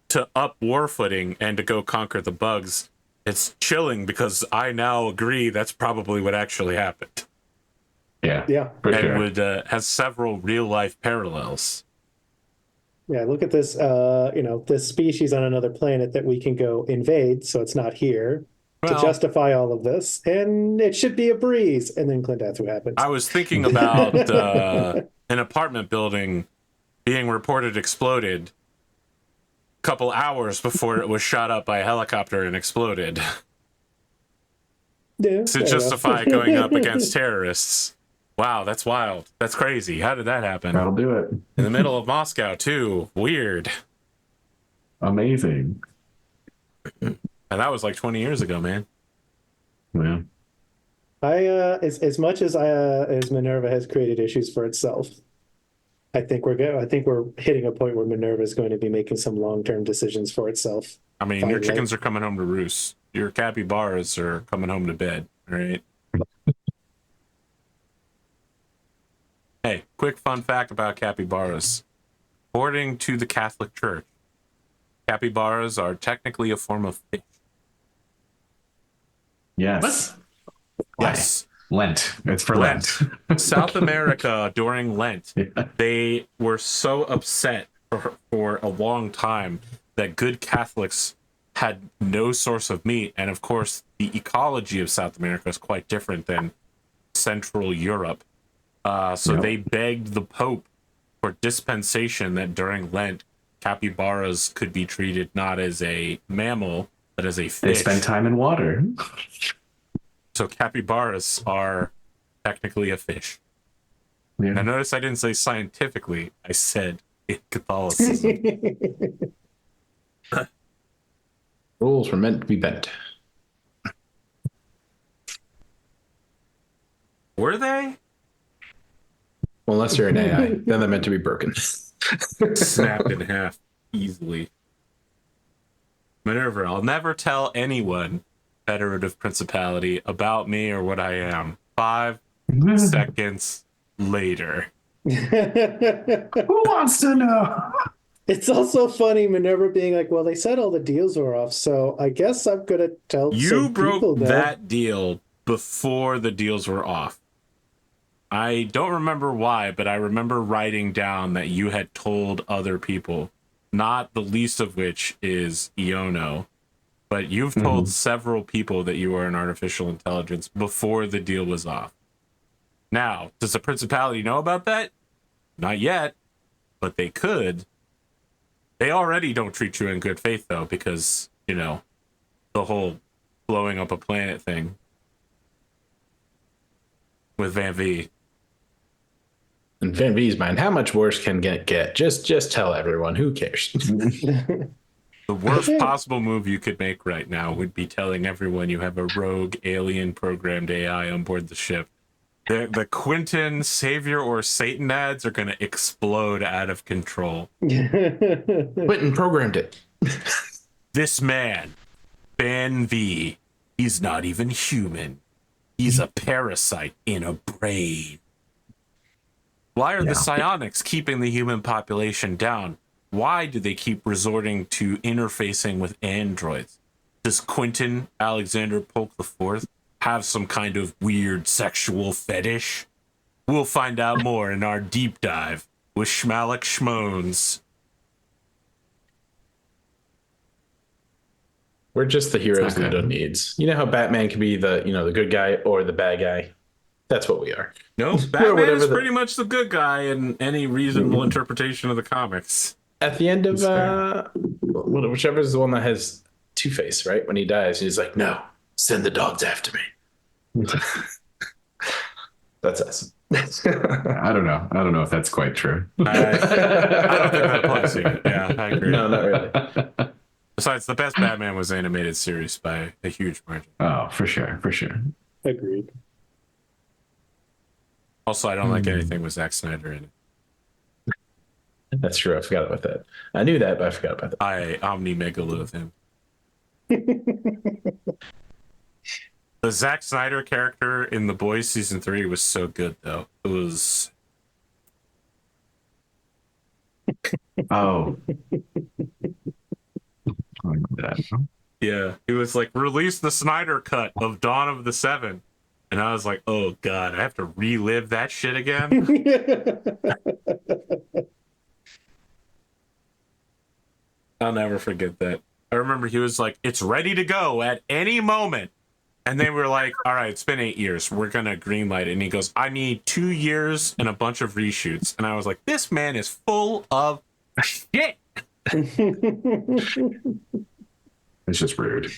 to up war footing and to go conquer the bugs. It's chilling because I now agree that's probably what actually happened. Yeah, for And sure. would has several real life parallels. Yeah, look at this, this species on another planet that we can go invade, so it's not here, to Well, justify all of this, and it should be a breeze. And then Clint Eastwood happens. I was thinking about an apartment building being reported exploded a couple hours before it was shot up by a helicopter and exploded Yeah, to justify going up against terrorists. Wow, that's wild. That's crazy. How did that happen? That'll do it. In the middle of Moscow, too. Weird. Amazing. And that was like 20 years ago, man. Yeah. As much as Minerva has created issues for itself, I think we're hitting a point where Minerva is going to be making some long-term decisions for itself. I mean, your Finally. chickens are coming home to roost. Your capybaras are coming home to bed, right? Hey, quick fun fact about capybaras. According to the Catholic Church, capybaras are technically a form of fish. Yes. Yes. Lent. It's for Lent. Lent. South America during Lent, they were so upset for a long time that good Catholics had no source of meat. And of course, the ecology of South America is quite different than Central Europe. So they begged the Pope for dispensation that during Lent, capybaras could be treated not as a mammal, but as a fish. They spend time in water. So capybaras are technically a fish. Yeah. Now notice I didn't say scientifically, I said in Catholicism. Rules were meant to be bent. Were they? Well, unless you're an AI, then they're meant to be broken. Snapped in half easily. Minerva, I'll never tell anyone, Federative Principality, about me or what I am. 5 seconds later. Who wants to know? It's also funny, Minerva being like, well, they said all the deals were off, so I guess I'm going to tell You some people broke now. that deal before the deals were off. I don't remember why, but I remember writing down that you had told other people, not the least of which is Iono, but you've told several people that you are an artificial intelligence before the deal was off. Now, does the Principality know about that? Not yet, but they could. They already don't treat you in good faith, though, because, the whole blowing up a planet thing with Van-Vee. In Van-Vee's mind, how much worse can get? Just tell everyone. Who cares? The worst possible move you could make right now would be telling everyone you have a rogue alien programmed AI on board the ship. The Quentin, Savior, or Satan ads are going to explode out of control. Quentin programmed it. This man, Van-Vee, he's not even human. He's a parasite in a brain. Why are the psionics keeping the human population down? Why do they keep resorting to interfacing with androids? Does Quentin Alexander Polk IV have some kind of weird sexual fetish? We'll find out more in our deep dive with Schmalik Schmones. We're just the heroes Ludo needs. You know how Batman can be the good guy or the bad guy? That's what we are. No, Batman is pretty much the good guy in any reasonable interpretation of the comics. At the end of That's fair. whichever is the one that has Two-Face, right? When he dies, he's like, "No, send the dogs after me." That's us. I don't know. I don't know if that's quite true. I don't think that applies here. Yeah, I agree. No, not really. Besides, the best Batman was animated series by a huge margin. Oh, for sure, for sure. Agreed. Also, I don't like anything with Zack Snyder in it. That's true. I forgot about that. I knew that, but I forgot about that. I omni-mega loathe him. The Zack Snyder character in The Boys season 3 was so good, though. It was... Oh. I know that. Yeah, he was like, release the Snyder cut of Dawn of the Seven. And I was like, oh, God, I have to relive that shit again? I'll never forget that. I remember he was like, it's ready to go at any moment. And they were like, all right, it's been 8 years. We're going to greenlight it. And he goes, I need 2 years and a bunch of reshoots. And I was like, this man is full of shit. It's just rude.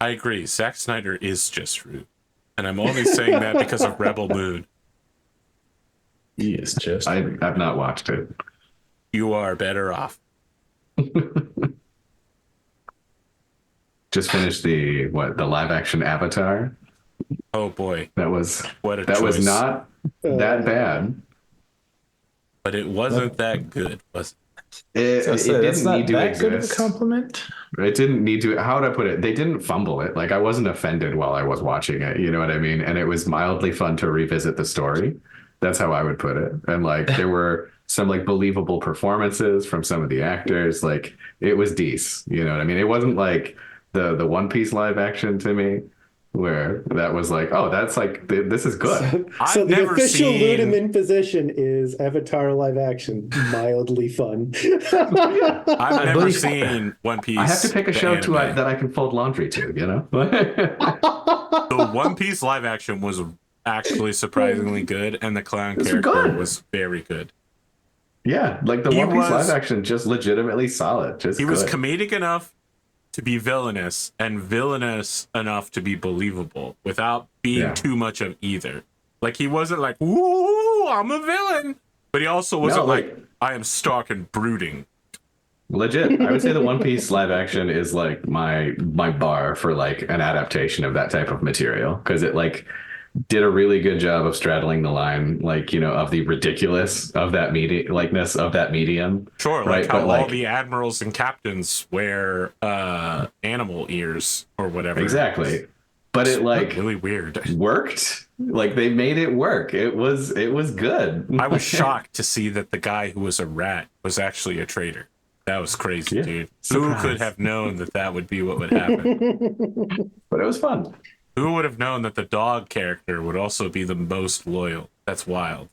I agree. Zack Snyder is just rude. And I'm only saying that because of Rebel Moon. He is just. I've not watched it. You are better off. Just finished the live action Avatar. Oh boy, That was what a that was choice. not that bad. But it wasn't that good, was it? It That's didn't not need to that good of a exist. compliment. It didn't need to. How would I put it? They didn't fumble it. Like I wasn't offended while I was watching it. You know what I mean? And it was mildly fun to revisit the story. That's how I would put it. And like there were some like believable performances from some of the actors. Like it was decent. You know what I mean? It wasn't like the One Piece live action to me, where that was like, oh, that's like this is good. So I've the never official seen- Ludemann position is Avatar live action, mildly fun. I've never believe- seen One Piece. I have to pick a the show anime. that I can fold laundry to. You know. The One Piece live action was actually surprisingly good, and the clown It's character good. was very good. Yeah, like the He One Piece was- live action, just legitimately solid. Just He was good. comedic enough to be villainous, and villainous enough to be believable without being Yeah. too much of either. Like he wasn't like, "Ooh, I'm a villain," but he also wasn't like- like, "I am stark and brooding." Legit. I would say the One Piece live action is like my bar for like an adaptation of that type of material, because it like did a really good job of straddling the line, like, you know, of the ridiculous of that likeness of that medium. Sure, like Right, how but, all like- the admirals and captains wear animal ears or whatever. Exactly. But it like Really weird. worked. Like they made it work. It was good. I was shocked to see that the guy who was a rat was actually a traitor. That was crazy, Yeah, dude. surprise. Who could have known that that would be what would happen? But it was fun. Who would have known that the dog character would also be the most loyal? That's wild.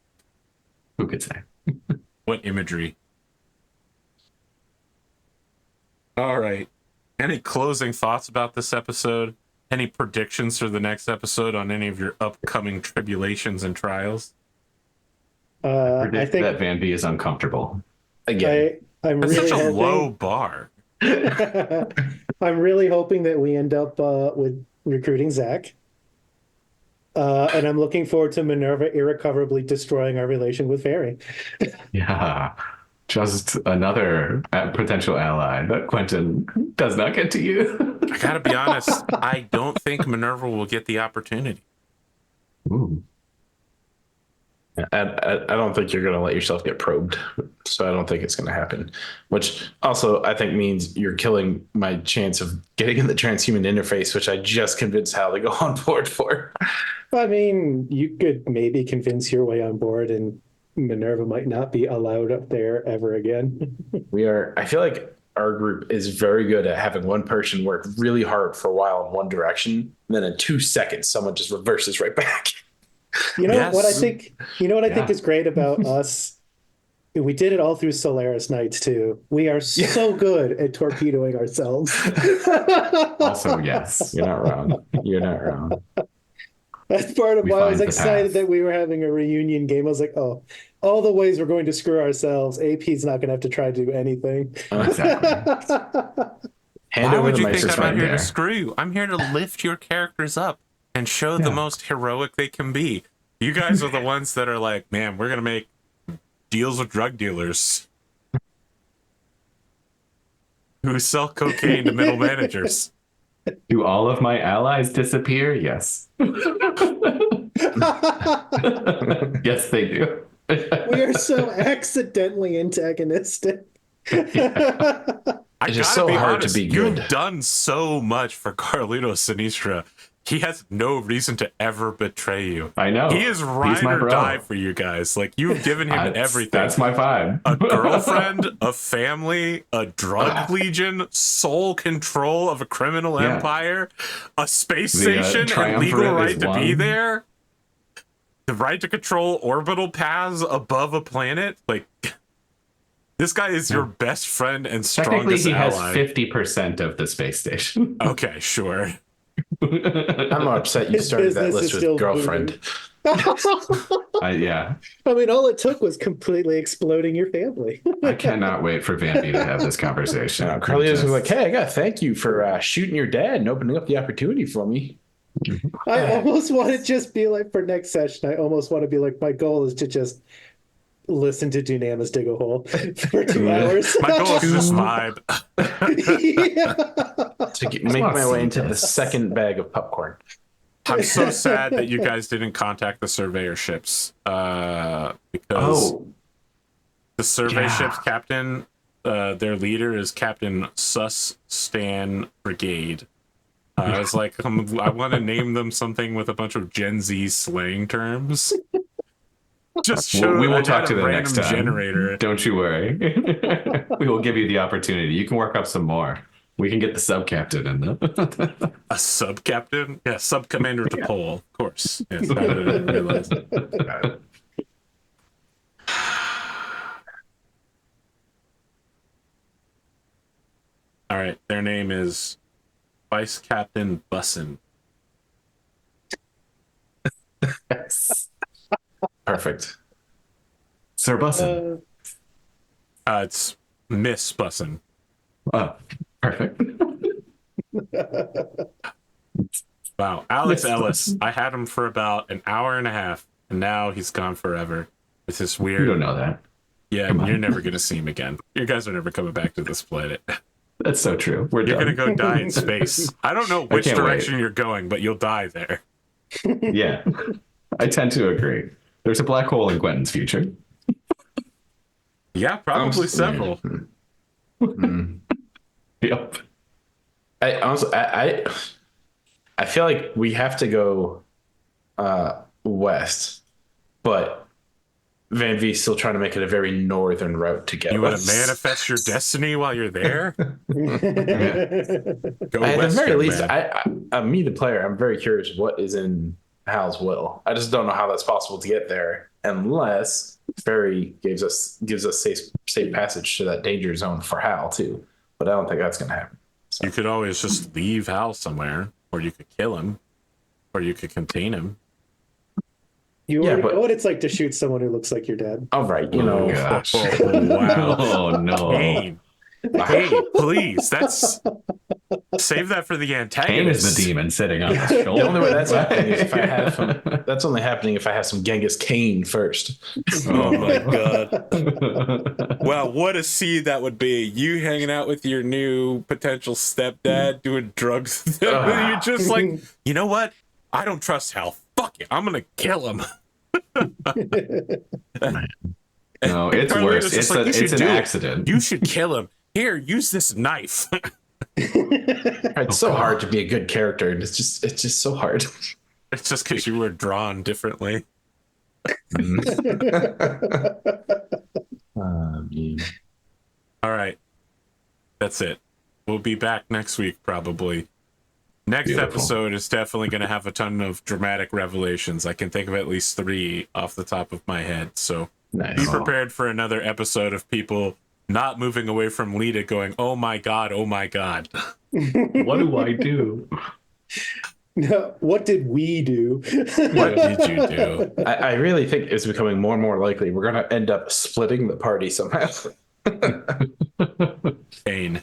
Who could say? What imagery. All right. Any closing thoughts about this episode? Any predictions for the next episode on any of your upcoming tribulations and trials? I Predict think that Van-Vee is uncomfortable. Again, I'm That's really such a hoping, low bar. I'm really hoping that we end up with recruiting Zach. And I'm looking forward to Minerva irrecoverably destroying our relation with Fairy. Yeah. Just another potential ally that Quentin does not get to you. I gotta be honest, I don't think Minerva will get the opportunity. Ooh. I don't think you're going to let yourself get probed. So I don't think it's going to happen, which also I think means you're killing my chance of getting in the transhuman interface, which I just convinced Hal to go on board for. I mean, you could maybe convince your way on board and Minerva might not be allowed up there ever again. I feel like our group is very good at having one person work really hard for a while in one direction. And then in 2 seconds, someone just reverses right back. You know what I Yes. think? You know what I think Yeah. is great about us? We did it all through Solaris Nights too. We are so good at torpedoing ourselves. Also, yes. You're not wrong. You're not wrong. That's part of We why I was find the excited path. that we were having a reunion game. I was like, oh, all the ways we're going to screw ourselves. AP's not going to have to try to do anything. Exactly. Hand Why over would the you mic think I'm system. not right here there. to screw you? I'm here to lift your characters up and show the Yeah. most heroic they can be. You guys are the ones that are like, man, we're gonna make deals with drug dealers who sell cocaine to middle managers. Do all of my allies disappear? Yes. Yes, they do. We are so accidentally antagonistic. I It's just gotta so be hard to honest, be you've good. done so much for Carlito Sinistra. He has no reason to ever betray you. I know. He is He's ride my or bro. die for you guys. Like, you've given him everything. That's my vibe. A girlfriend, a family, a drug legion, sole control of a criminal Yeah. empire, a space The, station, and legal triumvirate right is to be one. there, the right to control orbital paths above a planet. Like, this guy is your best friend and Technically, strongest he has ally. 50% of the space station. Okay, sure. I'm upset you His started that business list is with still girlfriend. Yeah. I mean, all it took was completely exploding your family. I cannot wait for Van-Vee to have this conversation. Carlito's was like, hey, I got to thank you for shooting your dad and opening up the opportunity for me. I almost want to just be like, for next session, I almost want to be like, my goal is to just listen to Dunamis dig a hole for 2 hours. My goal is just vibe. Yeah. To make wanna my way see into the this. second bag of popcorn. I'm so sad that you guys didn't contact the surveyor ships. Because Oh, the survey yeah. ship's captain, their leader is Captain Sus Stan Brigade. I was like, I want to name them something with a bunch of Gen Z slang terms. Just show we I will had talk a to them random next time. generator. Don't you worry. We will give you the opportunity. You can work up some more. We can get the sub captain in them. A sub captain? Yeah, sub commander to Pole, of course. Yes, I didn't realize. All right, their name is Vice Captain Bussin. Perfect. Sir Bussin. It's Miss Bussin. Oh, perfect. Wow, Alex Miss Ellis. Bussin. I had him for about an hour and a half, and now he's gone forever. With this You weird. don't know that. Yeah, Come on. you're never gonna see him again. You guys are never coming back to this planet. That's so true. We're You're done. gonna go die in space. I don't know which can't direction wait. you're going, but you'll die there. Yeah, I tend to agree. There's a black hole in Quentin's future. Yeah, probably several. Yep. I honestly, I feel like we have to go west, but Van-Vee's still trying to make it a very northern route to get You want us. to manifest your destiny while you're there? Go At the west, very young least, man. me, the player, I'm very curious what is in Hal's will. I just don't know how that's possible to get there unless Ferry gives us safe passage to that danger zone for Hal too. But I don't think that's going to happen. You could always just leave Hal somewhere, or you could kill him, or you could contain him. You Yeah, already but- know what it's like to shoot someone who looks like your dad. All right, you Oh, know. gosh. Oh, wow. Oh no. Cain. Hey, please, save that for the Cain antagonist. is the demon sitting on his shoulder. The only way that's happening is if I have some. That's only happening if I have some Genghis Khan first. Oh my god. Wow, what a seed that would be. You hanging out with your new potential stepdad doing drugs. You're just like, you know what? I don't trust Hal. Fuck it. I'm gonna kill him. No, it's Carlito's worse. just It's, like, you it's should an do it. accident. You should kill him. Here, use this knife. It's so hard to be a good character, and it's just so hard. It's just because you were drawn differently. All right. That's it. We'll be back next week, probably. Next Beautiful. episode is definitely going to have a ton of dramatic revelations. I can think of at least 3 off the top of my head. So be Nice. prepared for another episode of people not moving away from Lita going, oh my God, oh my God. What do I do? What did we do? What did you do? I really think it's becoming more and more likely we're going to end up splitting the party somehow. Kane.